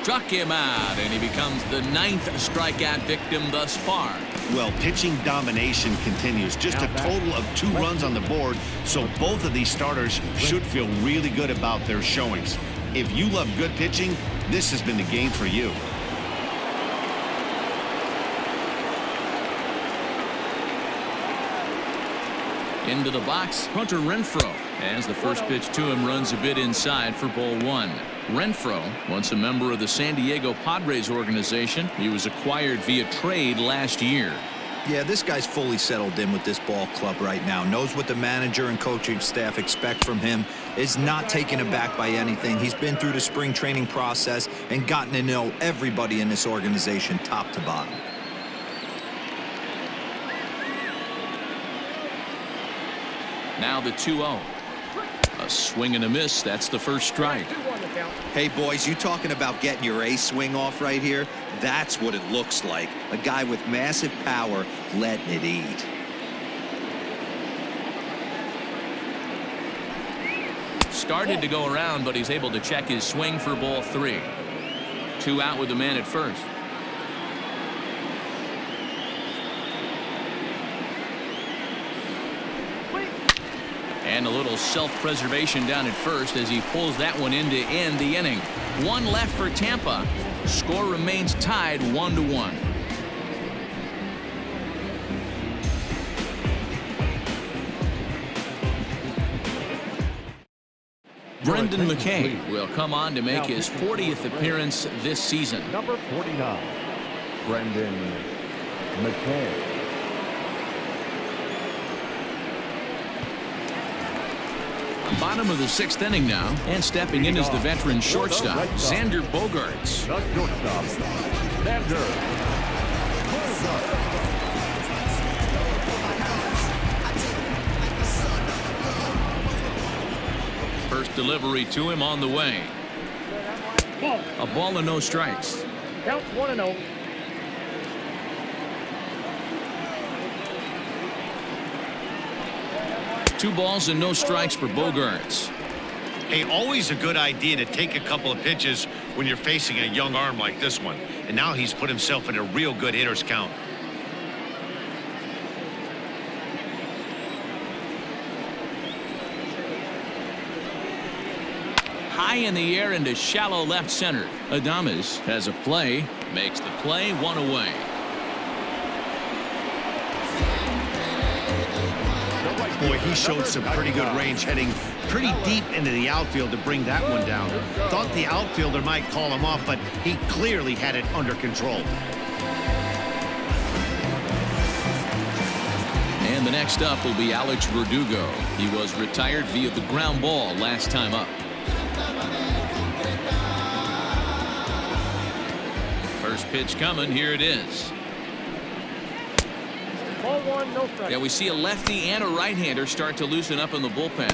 Struck him out, and he becomes the 9th strikeout victim thus far. Well, pitching domination continues. Just a total of 2 runs on the board, so both of these starters should feel really good about their showings. If you love good pitching, this has been the game for you. Into the box, Hunter Renfroe, as the first pitch to him runs a bit inside for ball 1. Renfroe, once a member of the San Diego Padres organization, he was acquired via trade last year. Yeah, this guy's fully settled in with this ball club right now. Knows what the manager and coaching staff expect from him. Is not taken aback by anything. He's been through the spring training process and gotten to know everybody in this organization top to bottom. Now the 2-0. A swing and a miss. That's the first strike. Hey, boys, you talking about getting your ace swing off right here? That's what it looks like. A guy with massive power letting it eat. started to go around, but he's able to check his swing for ball 3. 2 out with the man at first. And a little self-preservation down at first as he pulls that one in to end the inning. 1 left for Tampa. Score remains tied 1-1. Brendan McKay will come on to make his 40th appearance this season. Number 49, Brendan McKay. Bottom of the 6th inning now, and stepping in is the veteran shortstop, XANDER BOGAERTS. The shortstop, XANDER. First delivery to him on the way. Ball. A ball and no strikes. Counts 1-0. Two balls and no strikes for BOGAERTS. Hey, always a good idea to take a couple of pitches when you're facing a young arm like this one. And now he's put himself in a real good hitter's count. High in the air into shallow left center. Adames has a play, makes the play, 1 away. Boy, he showed some pretty good range, heading pretty deep into the outfield to bring that one down. Thought the outfielder might call him off, but he clearly had it under control. And the next up will be Alex Verdugo. He was retired via the ground ball last time up. First pitch coming. Here it is. Ball 1, no strike. Yeah, we see a lefty and a right-hander start to loosen up in the bullpen.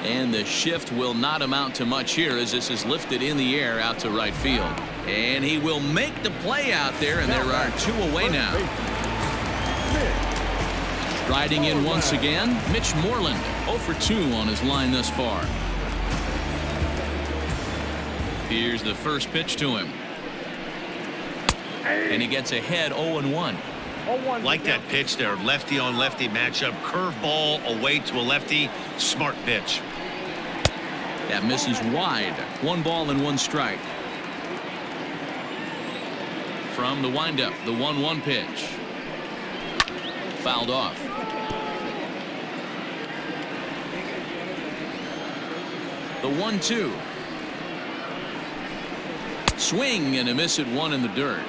And the shift will not amount to much here as this is lifted in the air out to right field. And he will make the play out there, and there are 2 away now. Riding in once again, Mitch Moreland, 0 for 2 on his line thus far. Here's the first pitch to him. And he gets ahead 0-1. Like that pitch there, lefty on lefty matchup, curveball away to a lefty, smart pitch. That misses wide. 1 ball and 1 strike. From the windup, the 1-1 pitch. Fouled off. The 1-2. Swing and a miss at 1 in the dirt.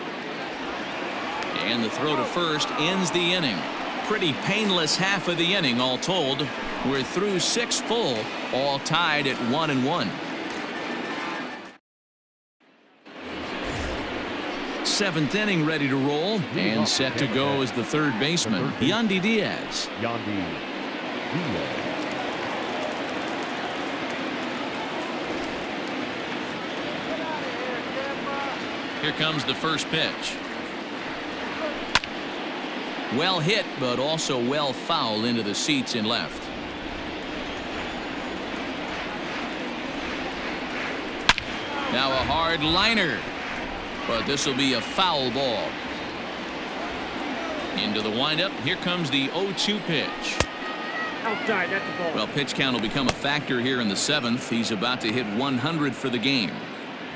And the throw to first ends the inning. Pretty painless half of the inning all told. We're through 6 full, all tied at 1-1. 7th inning ready to roll and set to go as the third baseman, Yandy Diaz. Yandy Diaz. Here comes the first pitch. Well hit, but also well fouled into the seats in left. Now a hard liner, but this will be a foul ball. Into the windup. Here comes the 0-2 pitch. Outside, that's the ball. Well, pitch count will become a factor here in the 7th. He's about to hit 100 for the game.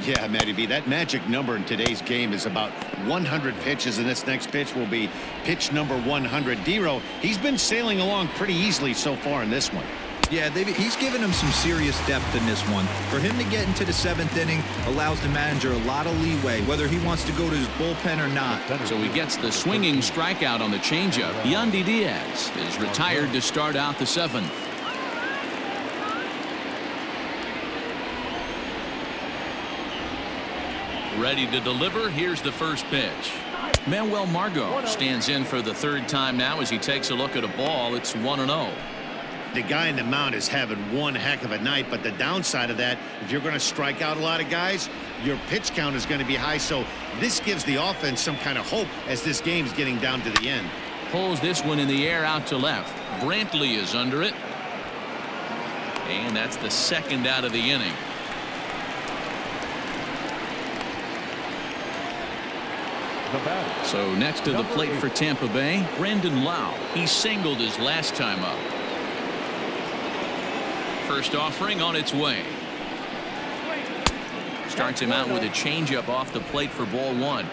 Yeah, Matty B, that magic number in today's game is about 100 pitches, and this next pitch will be pitch number 100. D-Row, he's been sailing along pretty easily so far in this one. Yeah, he's given him some serious depth in this one. For him to get into the 7th inning allows the manager a lot of leeway, whether he wants to go to his bullpen or not. So he gets the swinging strikeout on the changeup. Yandy Diaz is retired to start out the 7th. Ready to deliver. Here's the first pitch. Manuel Margot stands in for the 3rd time now as he takes a look at a ball. It's 1-0. The guy in the mound is having one heck of a night, but the downside of that, if you're going to strike out a lot of guys, your pitch count is going to be high. So this gives the offense some kind of hope as this game's getting down to the end. Pulls this one in the air out to left. Brantley is under it. And that's the second out of the inning. So next to the plate for Tampa Bay, Brandon Lau. He singled his last time up. First offering on its way. Starts him out with a changeup off the plate for ball one.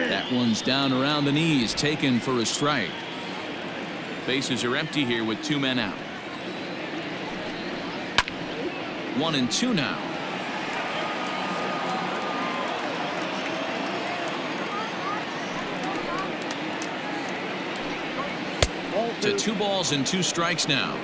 That one's down around the knees, taken for a strike. Bases are empty here with 2 men out. 1-2 now. To 2 balls and 2 strikes now.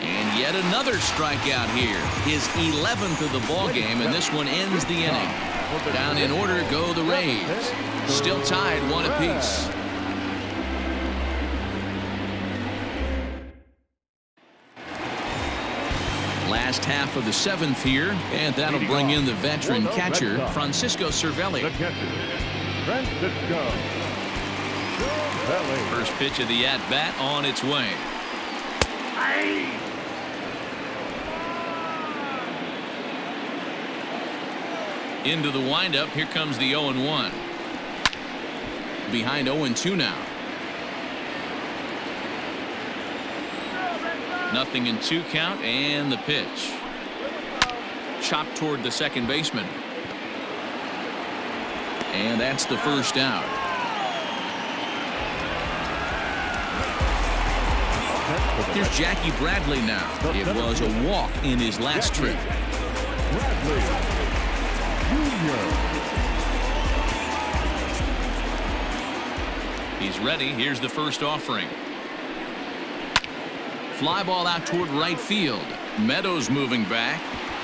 And yet another strikeout here. His 11th of the ball game, and this one ends the inning. Down in order go the Rays. Still tied 1 apiece. Last half of the 7th here, and that'll bring in the veteran catcher, Francisco Cervelli. The catcher, Francisco Cervelli. First pitch of the at-bat on its way. Into the windup. Here comes the 0-1. Behind 0-2 now. 0-2 count, and the pitch. Chopped toward the second baseman. And that's the first out. Here's Jackie Bradley now. It was a walk in his last trip. Bradley Jr. He's ready. Here's the first offering. Fly ball out toward right field. Meadows moving back.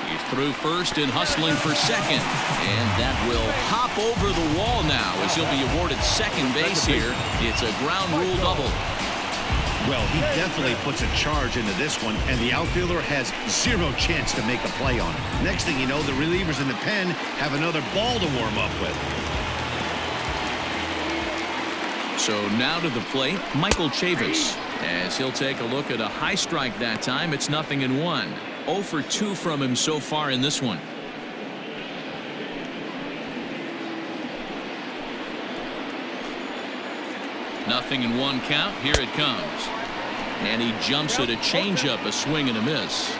He's through first and hustling for second. And that will hop over the wall now as he'll be awarded second base here. It's a ground rule double. Well, he definitely puts a charge into this one, and the outfielder has 0 chance to make a play on it. Next thing you know, the relievers in the pen have another ball to warm up with. So now to the plate, Michael Chavis, as he'll take a look at a high strike that time. It's 0-1. 0 for 2 from him so far in this one. Nothing in 1 count. Here it comes. And he jumps at a changeup, a swing and a miss.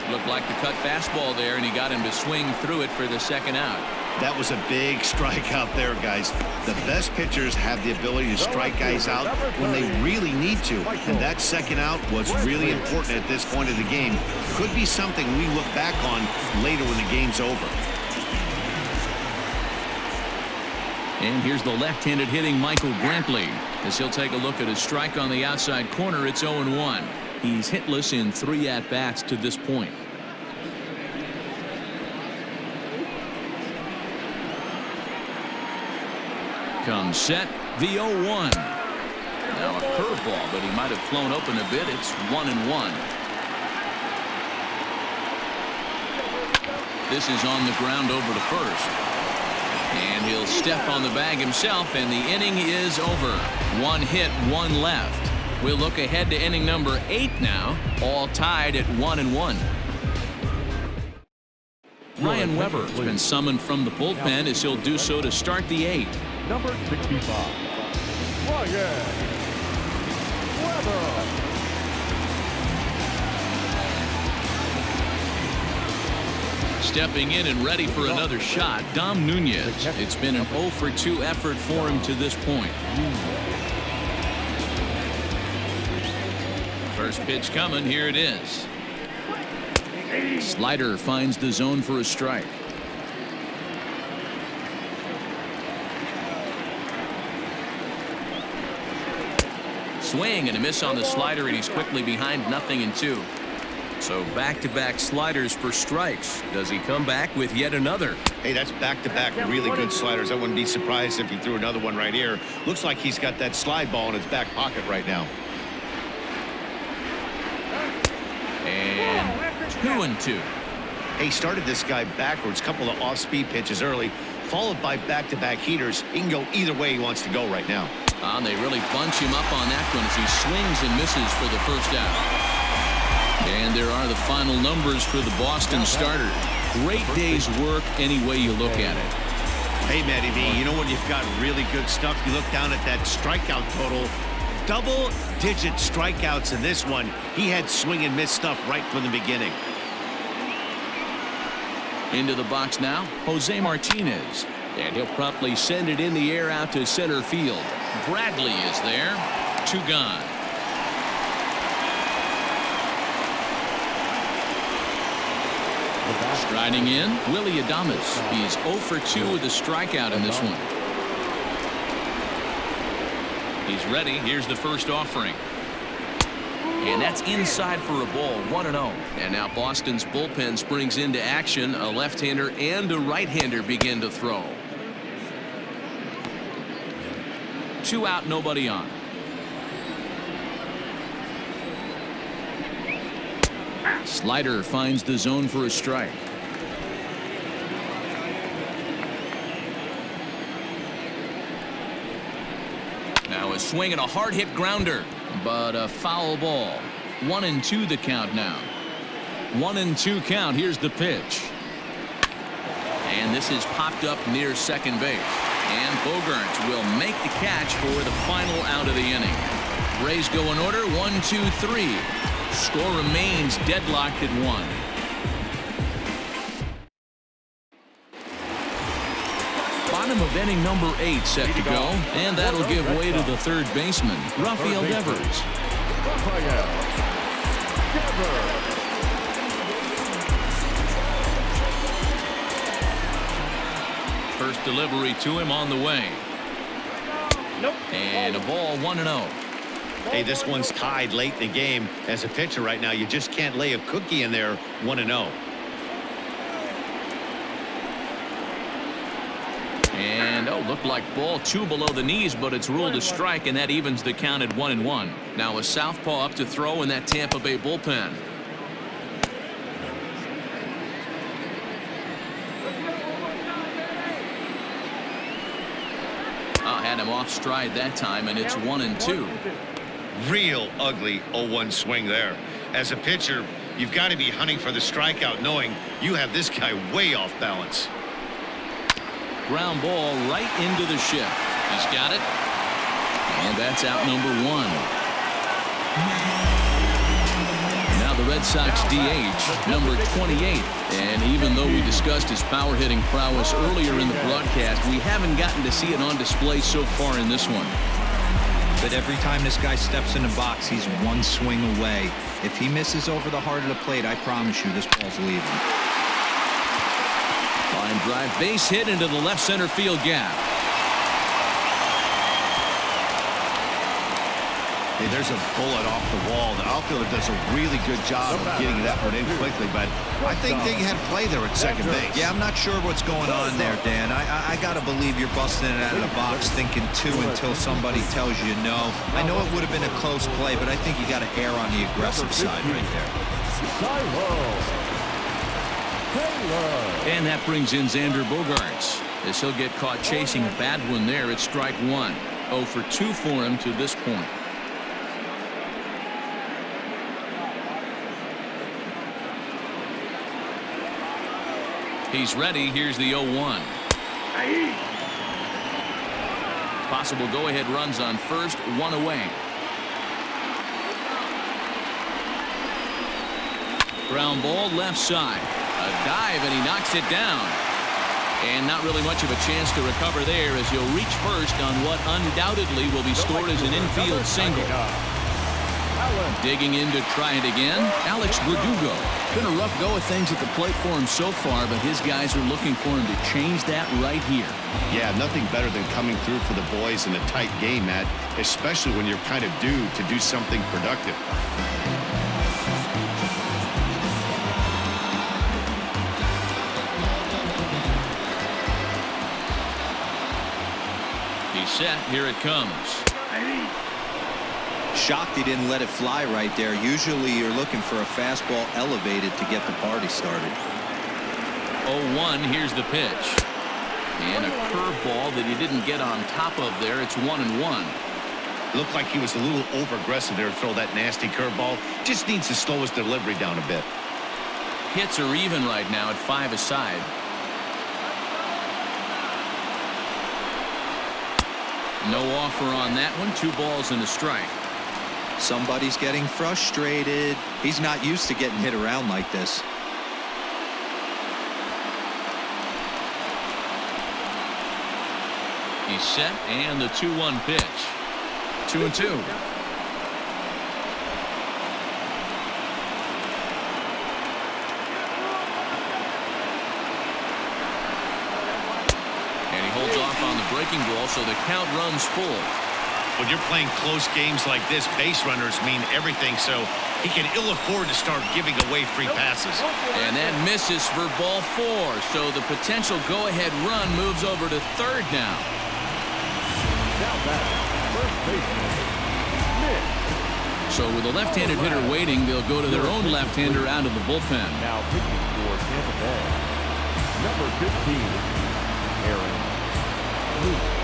Looked like the cut fastball there, and he got him to swing through it for the second out. That was a big strike out there, guys. The best pitchers have the ability to strike guys out when they really need to. And that second out was really important at this point of the game. Could be something we look back on later when the game's over. And here's the left-handed hitting Michael Brantley as he'll take a look at a strike on the outside corner. It's 0-1. He's hitless in 3 at-bats to this point. Comes set, the 0-1. Now a curveball, but he might have flown open a bit. It's 1-1. This is on the ground over to first. And he'll step on the bag himself, and the inning is over. 1 hit, 1 left. We'll look ahead to inning number 8 now, all tied at 1-1. Ryan Weber has been summoned from the bullpen as he'll do so to start the 8th. Number 65, Ryan Weber. Stepping in and ready for another shot, Dom Nunez. It's been an 0 for 2 effort for him to this point. First pitch coming. Here it is. Slider finds the zone for a strike. swing and a miss on the slider, and he's quickly behind 0-2. So back-to-back sliders for strikes. Does he come back with yet another? Hey, that's back-to-back really good sliders. I wouldn't be surprised if he threw another one right here. Looks like he's got that slide ball in his back pocket right now. And 2-2. He started this guy backwards, couple of off-speed pitches early, followed by back-to-back heaters. He can go either way he wants to go right now. And they really bunch him up on that one as he swings and misses for the first out. And there are the final numbers for the Boston starter. Great day's work any way you look at it. Hey, Matty V, you know when you've got really good stuff, you look down at that strikeout total. Double-digit strikeouts in this one. He had swing and miss stuff right from the beginning. Into the box now, Jose Martinez. And he'll promptly send it in the air out to center field. Bradley is there. 2 gone. Striding in, Willie Adames. He's 0 for 2 with a strikeout in this one. He's ready. Here's the first offering. And that's inside for a ball, 1-0. And now Boston's bullpen springs into action. A left-hander and a right-hander begin to throw. 2 out, nobody on. Slider finds the zone for a strike. Now a swing and a hard hit grounder, but a foul ball. 1-2 the count now. 1-2 count. Here's the pitch. And this is popped up near second base. And Bogaerts will make the catch for the final out of the inning. Rays go in order, 1-2-3. Score remains deadlocked at 1. Bottom of inning number 8 set to go, and that'll give way to the third baseman, Rafael Devers. First delivery to him on the way. And a ball, 1-0. Hey, this one's tied late in the game. As a pitcher right now, you just can't lay a cookie in there. 1-0. And looked like ball 2 below the knees, but it's ruled a strike, and that evens the count at 1-1. Now a southpaw up to throw in that Tampa Bay bullpen. Had him off stride that time, and it's 1-2. Real ugly 0-1 swing there. As a pitcher, you've got to be hunting for the strikeout, knowing you have this guy way off balance. Ground ball right into the shift. He's got it. And that's out number 1. Now the Red Sox DH, number 28. And even though we discussed his power hitting prowess earlier in the broadcast, we haven't gotten to see it on display so far in this one. But every time this guy steps in the box, he's one swing away. If he misses over the heart of the plate, I promise you this ball's leaving. Line drive, base hit into the left center field gap. Hey, there's a bullet off the wall. The outfielder does a really good job of getting that one in quickly, but I think they had play there at second base. Yeah, I'm not sure what's going on there, Dan. I got to believe you're busting it out of the box thinking 2 until somebody tells you no. I know it would have been a close play, but I think you got to err on the aggressive side right there. And that brings in Xander Bogaerts, as he'll get caught chasing a bad one there at strike 1. 0 for 2 for him to this point. He's ready. Here's the 0-1. Possible go-ahead runs on first, 1 away. Ground ball left side. A dive, and he knocks it down. And not really much of a chance to recover there, as he'll reach first on what undoubtedly will be scored as an infield single. Digging in to try it again, Alex Verdugo. Been a rough go of things at the plate for him so far, but his guys are looking for him to change that right here. Yeah, nothing better than coming through for the boys in a tight game, Matt, especially when you're kind of due to do something productive. He's set. Here it comes. Shocked he didn't let it fly right there. Usually you're looking for a fastball elevated to get the party started. 0-1. Here's the pitch. And a curveball that he didn't get on top of there. It's 1-1. Looked like he was a little over-aggressive there to throw that nasty curveball. Just needs to slow his delivery down a bit. Hits are even right now at 5 aside. No offer on that one. 2 balls and a strike. Somebody's getting frustrated. He's not used to getting hit around like this. He's set, and the 2-1 pitch. 2-2. And he holds off on the breaking ball, so the count runs full. When you're playing close games like this, base runners mean everything, so he can ill afford to start giving away free passes. And that misses for ball 4, so the potential go-ahead run moves over to third now. Now back, first baseman, Mitch. So with a left-handed hitter waiting, they'll go to their own left-hander out of the bullpen. Now pitching for Tampa Bay, number 15, Aaron Luke.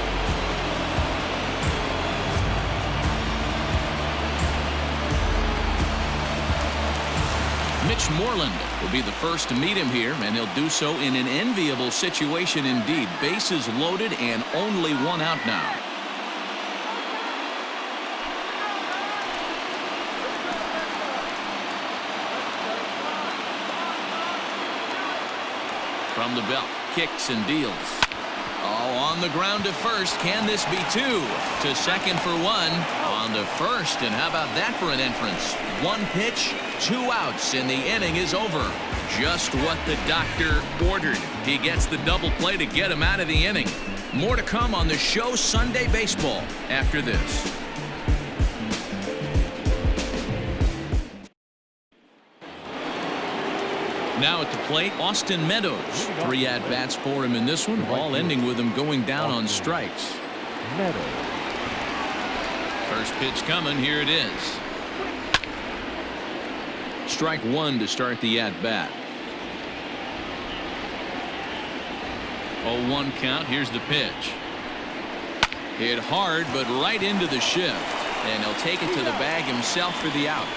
Mitch Moreland will be the first to meet him here, and he'll do so in an enviable situation indeed. Bases loaded and only 1 out now. From the belt, kicks and deals. Oh, on the ground to first. Can this be 2? To second for 1. On to first, and how about that for an entrance? 1 pitch, 2 outs, and the inning is over. Just what the doctor ordered. He gets the double play to get him out of the inning. More to come on the show Sunday Baseball after this. Now at the plate, Austin Meadows. 3 at-bats for him in this one, all ending with him going down on strikes. Meadows. First pitch coming, here it is. Strike 1 to start the at-bat. 0-1 count, here's the pitch. Hit hard, but right into the shift. And he'll take it to the bag himself for the out.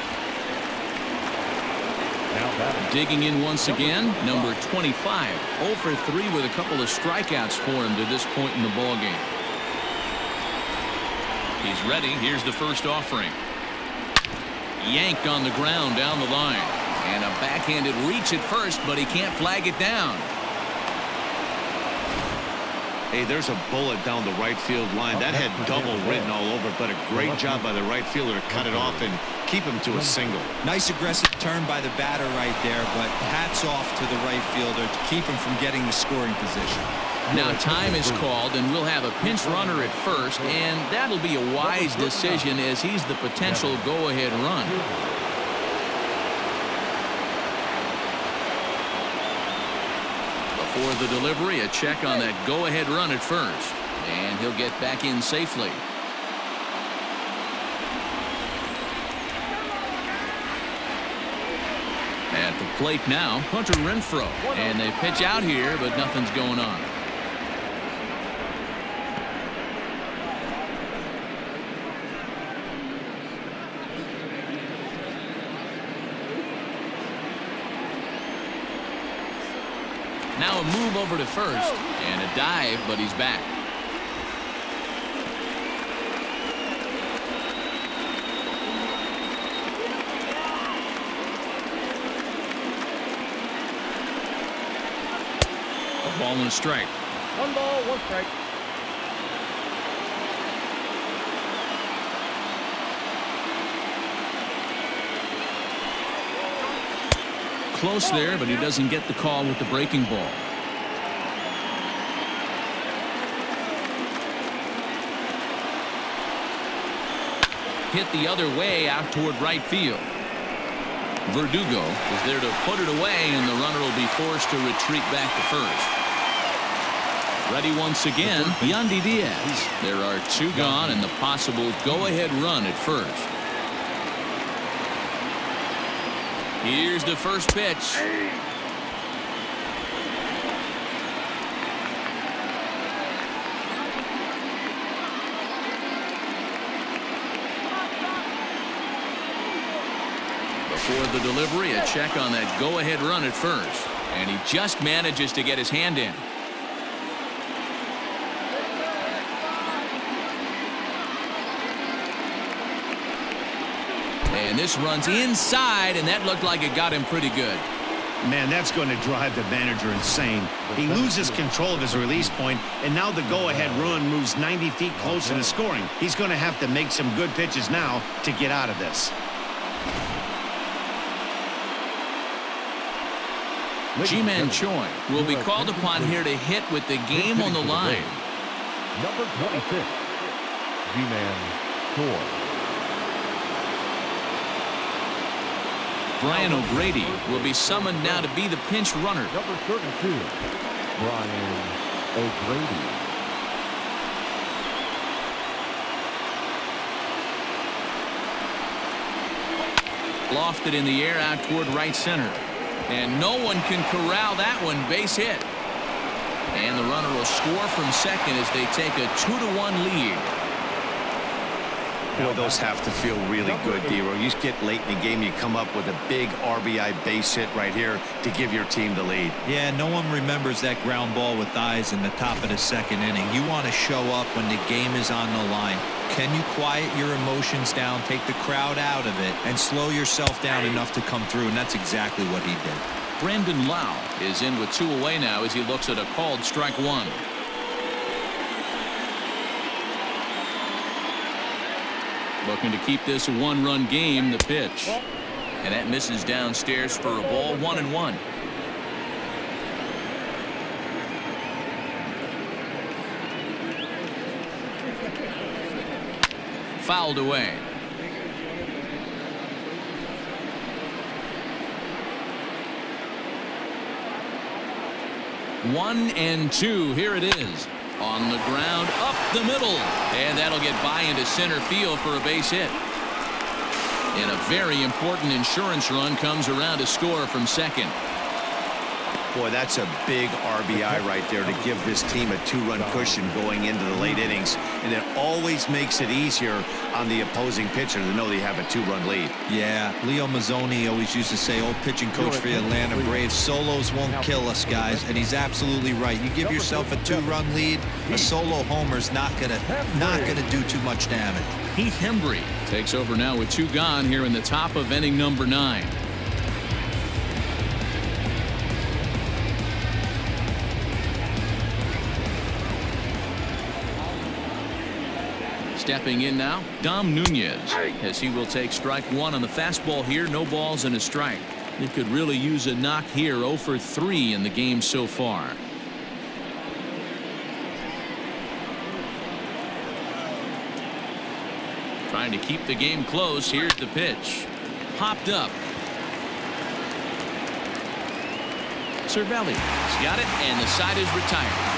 Digging in once again, number 25. 0 for 3 with a couple of strikeouts for him to this point in the ballgame. He's ready. Here's the first offering. Yanked on the ground down the line. And a backhanded reach at first, but he can't flag it down. Hey, there's a bullet down the right field line. That had double written all over, but a great job by the right fielder to cut it off and keep him to a single. Nice aggressive turn by the batter right there, but hats off to the right fielder to keep him from getting the scoring position. Now time is called, and we'll have a pinch runner at first, and that'll be a wise decision as he's the potential go-ahead run. Before the delivery, a check on that go-ahead run at first, and he'll get back in safely. At the plate now, Hunter Renfroe, and they pitch out here, but nothing's going on. Now a move over to first, and a dive, but he's back. A ball and a strike. 1 ball, 1 strike. close there, but he doesn't get the call with the breaking ball. Hit the other way out toward right field. Verdugo is there to put it away, and the runner will be forced to retreat back to first. Ready once again, Yandy Diaz. There are 2 gone and the possible go-ahead run at first. Here's the first pitch. Before the delivery, a check on that go-ahead run at first. And he just manages to get his hand in. And this runs inside, and that looked like it got him pretty good. Man, that's going to drive the manager insane. He loses control of his release point, and now the go-ahead run moves 90 feet closer to scoring. He's going to have to make some good pitches now to get out of this. Ji-Man Choi will be called upon here to hit with the game on the line. Number 26, Ji-Man Choi. Brian O'Grady will be summoned now to be the pinch runner. Number 32, Brian O'Grady. Lofted in the air out toward right center. And no one can corral that one. Base hit. And the runner will score from second as they take a 2-1 lead. Boy, those have to feel really good, D-Row. You get late in the game, you come up with a big RBI base hit right here to give your team the lead. Yeah, no one remembers that ground ball with eyes in the top of the second inning. You want to show up when the game is on the line. Can you quiet your emotions down, take the crowd out of it, and slow yourself down enough to come through? And that's exactly what he did. Brandon Lau is in with 2 away now as he looks at a called strike 1. Looking to keep this a 1-run game. The pitch, and that misses downstairs for a ball. 1-1. Fouled away. One and two. Here it is. On the ground, up the middle. And that'll get by into center field for a base hit. And a very important insurance run comes around to score from second. Boy, that's a big RBI right there to give this team a 2-run cushion going into the late innings. And it always makes it easier on the opposing pitcher to know they have a 2-run lead. Yeah, Leo Mazzoni always used to say, old pitching coach for the Atlanta Braves, solos won't kill us, guys. And he's absolutely right. You give yourself a 2-run lead, a solo homer's not gonna do too much damage. Heath Hembry takes over now with 2 gone here in the top of inning number 9. Stepping in now, Dom Nunez, as he will take strike 1 on the fastball here. No balls and a strike. He could really use a knock here. 0 for 3 in the game so far. Trying to keep the game close. Here's the pitch. Popped up. Cervelli's got it, and the side is retired.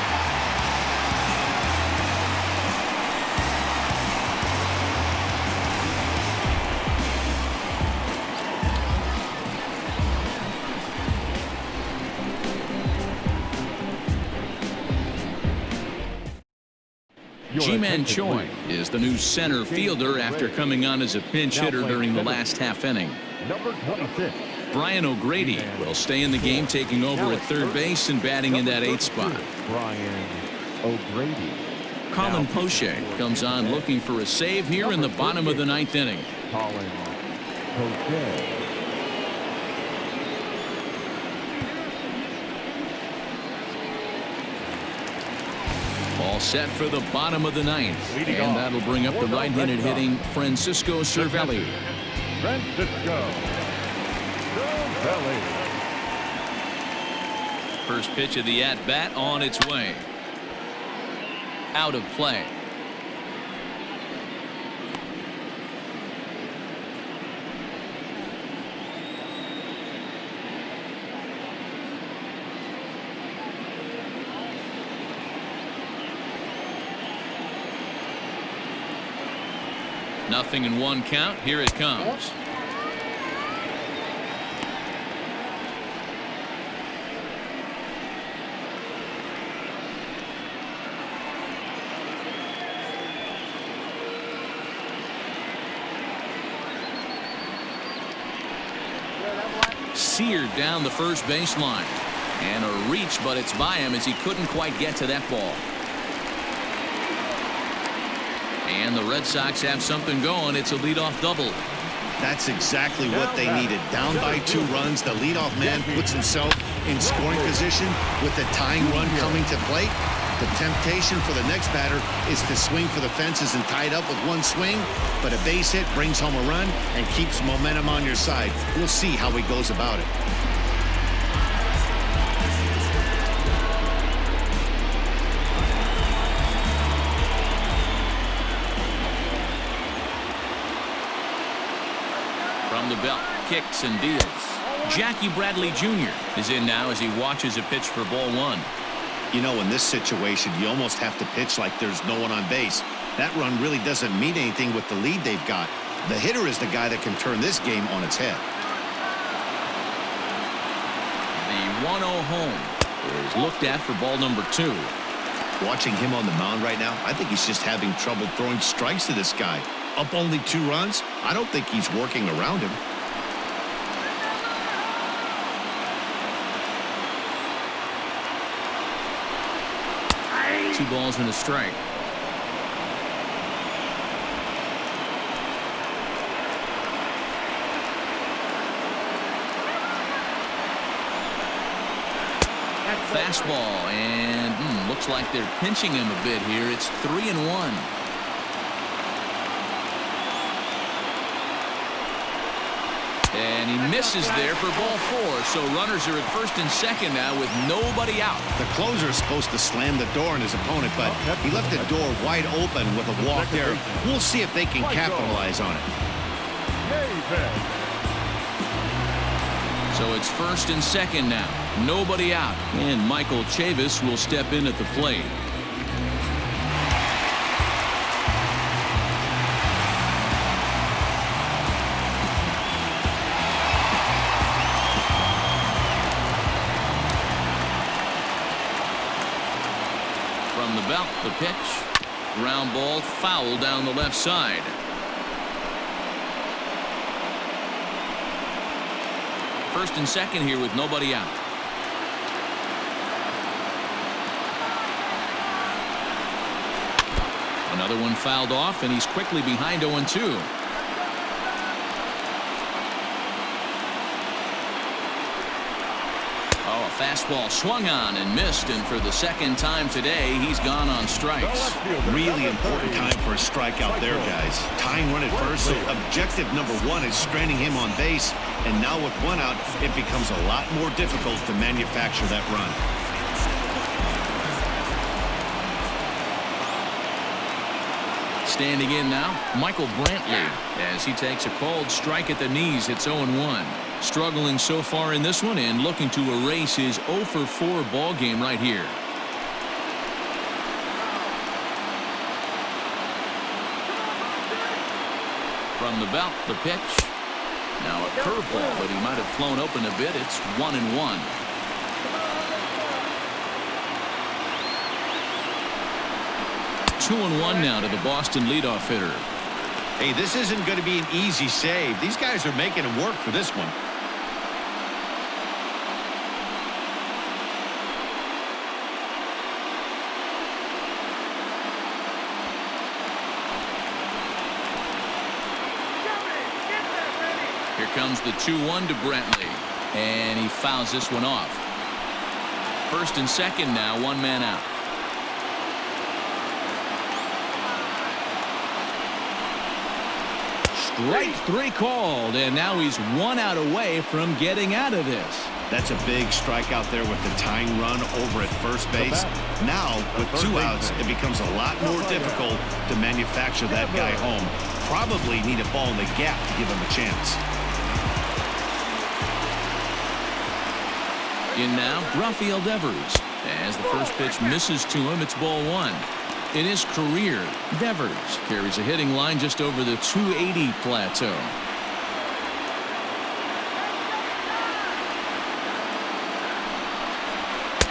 Ji-Man Choi is the new center fielder after coming on as a pinch hitter during the last half inning. Number 26. Brian O'Grady will stay in the game, taking over at third base and batting in that 8th spot. Brian O'Grady. Colin Poche comes on looking for a save here in the bottom of the 9th inning. Colin Poche. All set for the bottom of the 9th. And that'll bring up the right-handed hitting Francisco Cervelli. Francisco Cervelli. First pitch of the at-bat on its way. Out of play. Nothing in one count. Here it comes. Seared down the first baseline. And a reach, but it's by him as he couldn't quite get to that ball. And the Red Sox have something going. It's a leadoff double. That's exactly what they needed. Down by 2 runs, the leadoff man puts himself in scoring position with the tying run coming to plate. The temptation for the next batter is to swing for the fences and tie it up with one swing, but a base hit brings home a run and keeps momentum on your side. We'll see how he goes about it. From the belt, kicks and deals. Jackie Bradley Jr. is in now as he watches a pitch for ball 1. You know, in this situation, you almost have to pitch like there's no one on base. That run really doesn't mean anything with the lead they've got. The hitter is the guy that can turn this game on its head. The 1-0 home is looked at for ball number 2. Watching him on the mound right now, I think he's just having trouble throwing strikes to this guy. Up only 2 runs? I don't think he's working around him. 2 balls and a strike. Fastball, and looks like they're pinching him a bit here. It's 3-1. And he misses there for ball 4. So runners are at first and second now with nobody out. The closer is supposed to slam the door on his opponent, but he left the door wide open with a walk there. We'll see if they can capitalize on it. So it's first and second now. Nobody out. And Michael Chavis will step in at the plate. From the belt, the pitch. Ground ball, foul down the left side. First and second here with nobody out. Another one fouled off, and he's quickly behind 0-2. Oh, a fastball swung on and missed, and for the second time today, he's gone on strikes. Really important time for a strikeout there, guys. Tying run at first, so objective number 1 is stranding him on base, and now with 1 out, it becomes a lot more difficult to manufacture that run. Standing in now, Michael Brantley, as he takes a called strike at the knees. It's 0-1. Struggling so far in this one and looking to erase his 0-for-4 ball game right here. From the belt, the pitch. Now a curveball, but he might have flown open a bit. It's 1-1. Two and 1 now to the Boston leadoff hitter. Hey, this isn't going to be an easy save. These guys are making him work for this one. Here comes the 2-1 to Brantley, and he fouls this one off. First and second now, 1 man out. Strike 3 called, and now he's 1 out away from getting out of this. That's a big strikeout there with the tying run over at first base. Now, with 2 outs, it becomes a lot more difficult to manufacture that guy home. Probably need a ball in the gap to give him a chance. In now, Rafael Devers. As the first pitch misses to him, it's ball 1. In his career, Devers carries a hitting line just over the 280 plateau.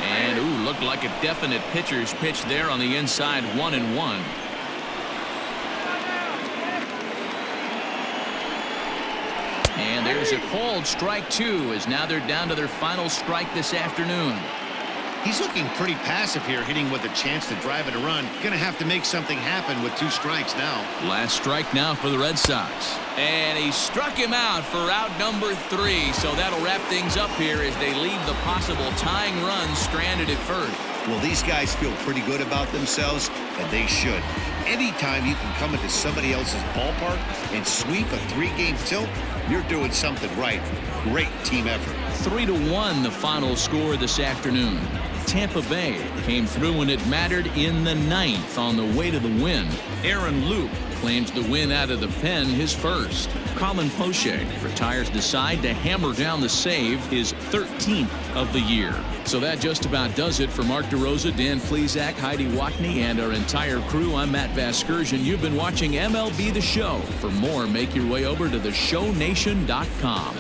And, ooh, looked like a definite pitcher's pitch there on the inside, 1-1. And there's a called strike 2 as now they're down to their final strike this afternoon. He's looking pretty passive here, hitting with a chance to drive it a run. Gonna have to make something happen with 2 strikes now. Last strike now for the Red Sox. And he struck him out for out number 3. So that'll wrap things up here as they leave the possible tying run stranded at first. Well, these guys feel pretty good about themselves, and they should. Anytime you can come into somebody else's ballpark and sweep a 3-game tilt, you're doing something right. Great team effort. 3-1 the final score this afternoon. Tampa Bay came through when it mattered in the 9th on the way to the win. Aaron Loup claims the win out of the pen, his first. Colin Poche retires the side to hammer down the save, his 13th of the year. So that just about does it for Mark DeRosa, Dan Plesac, Heidi Watney, and our entire crew. I'm Matt Vasgersian. You've been watching MLB The Show. For more, make your way over to theshownation.com.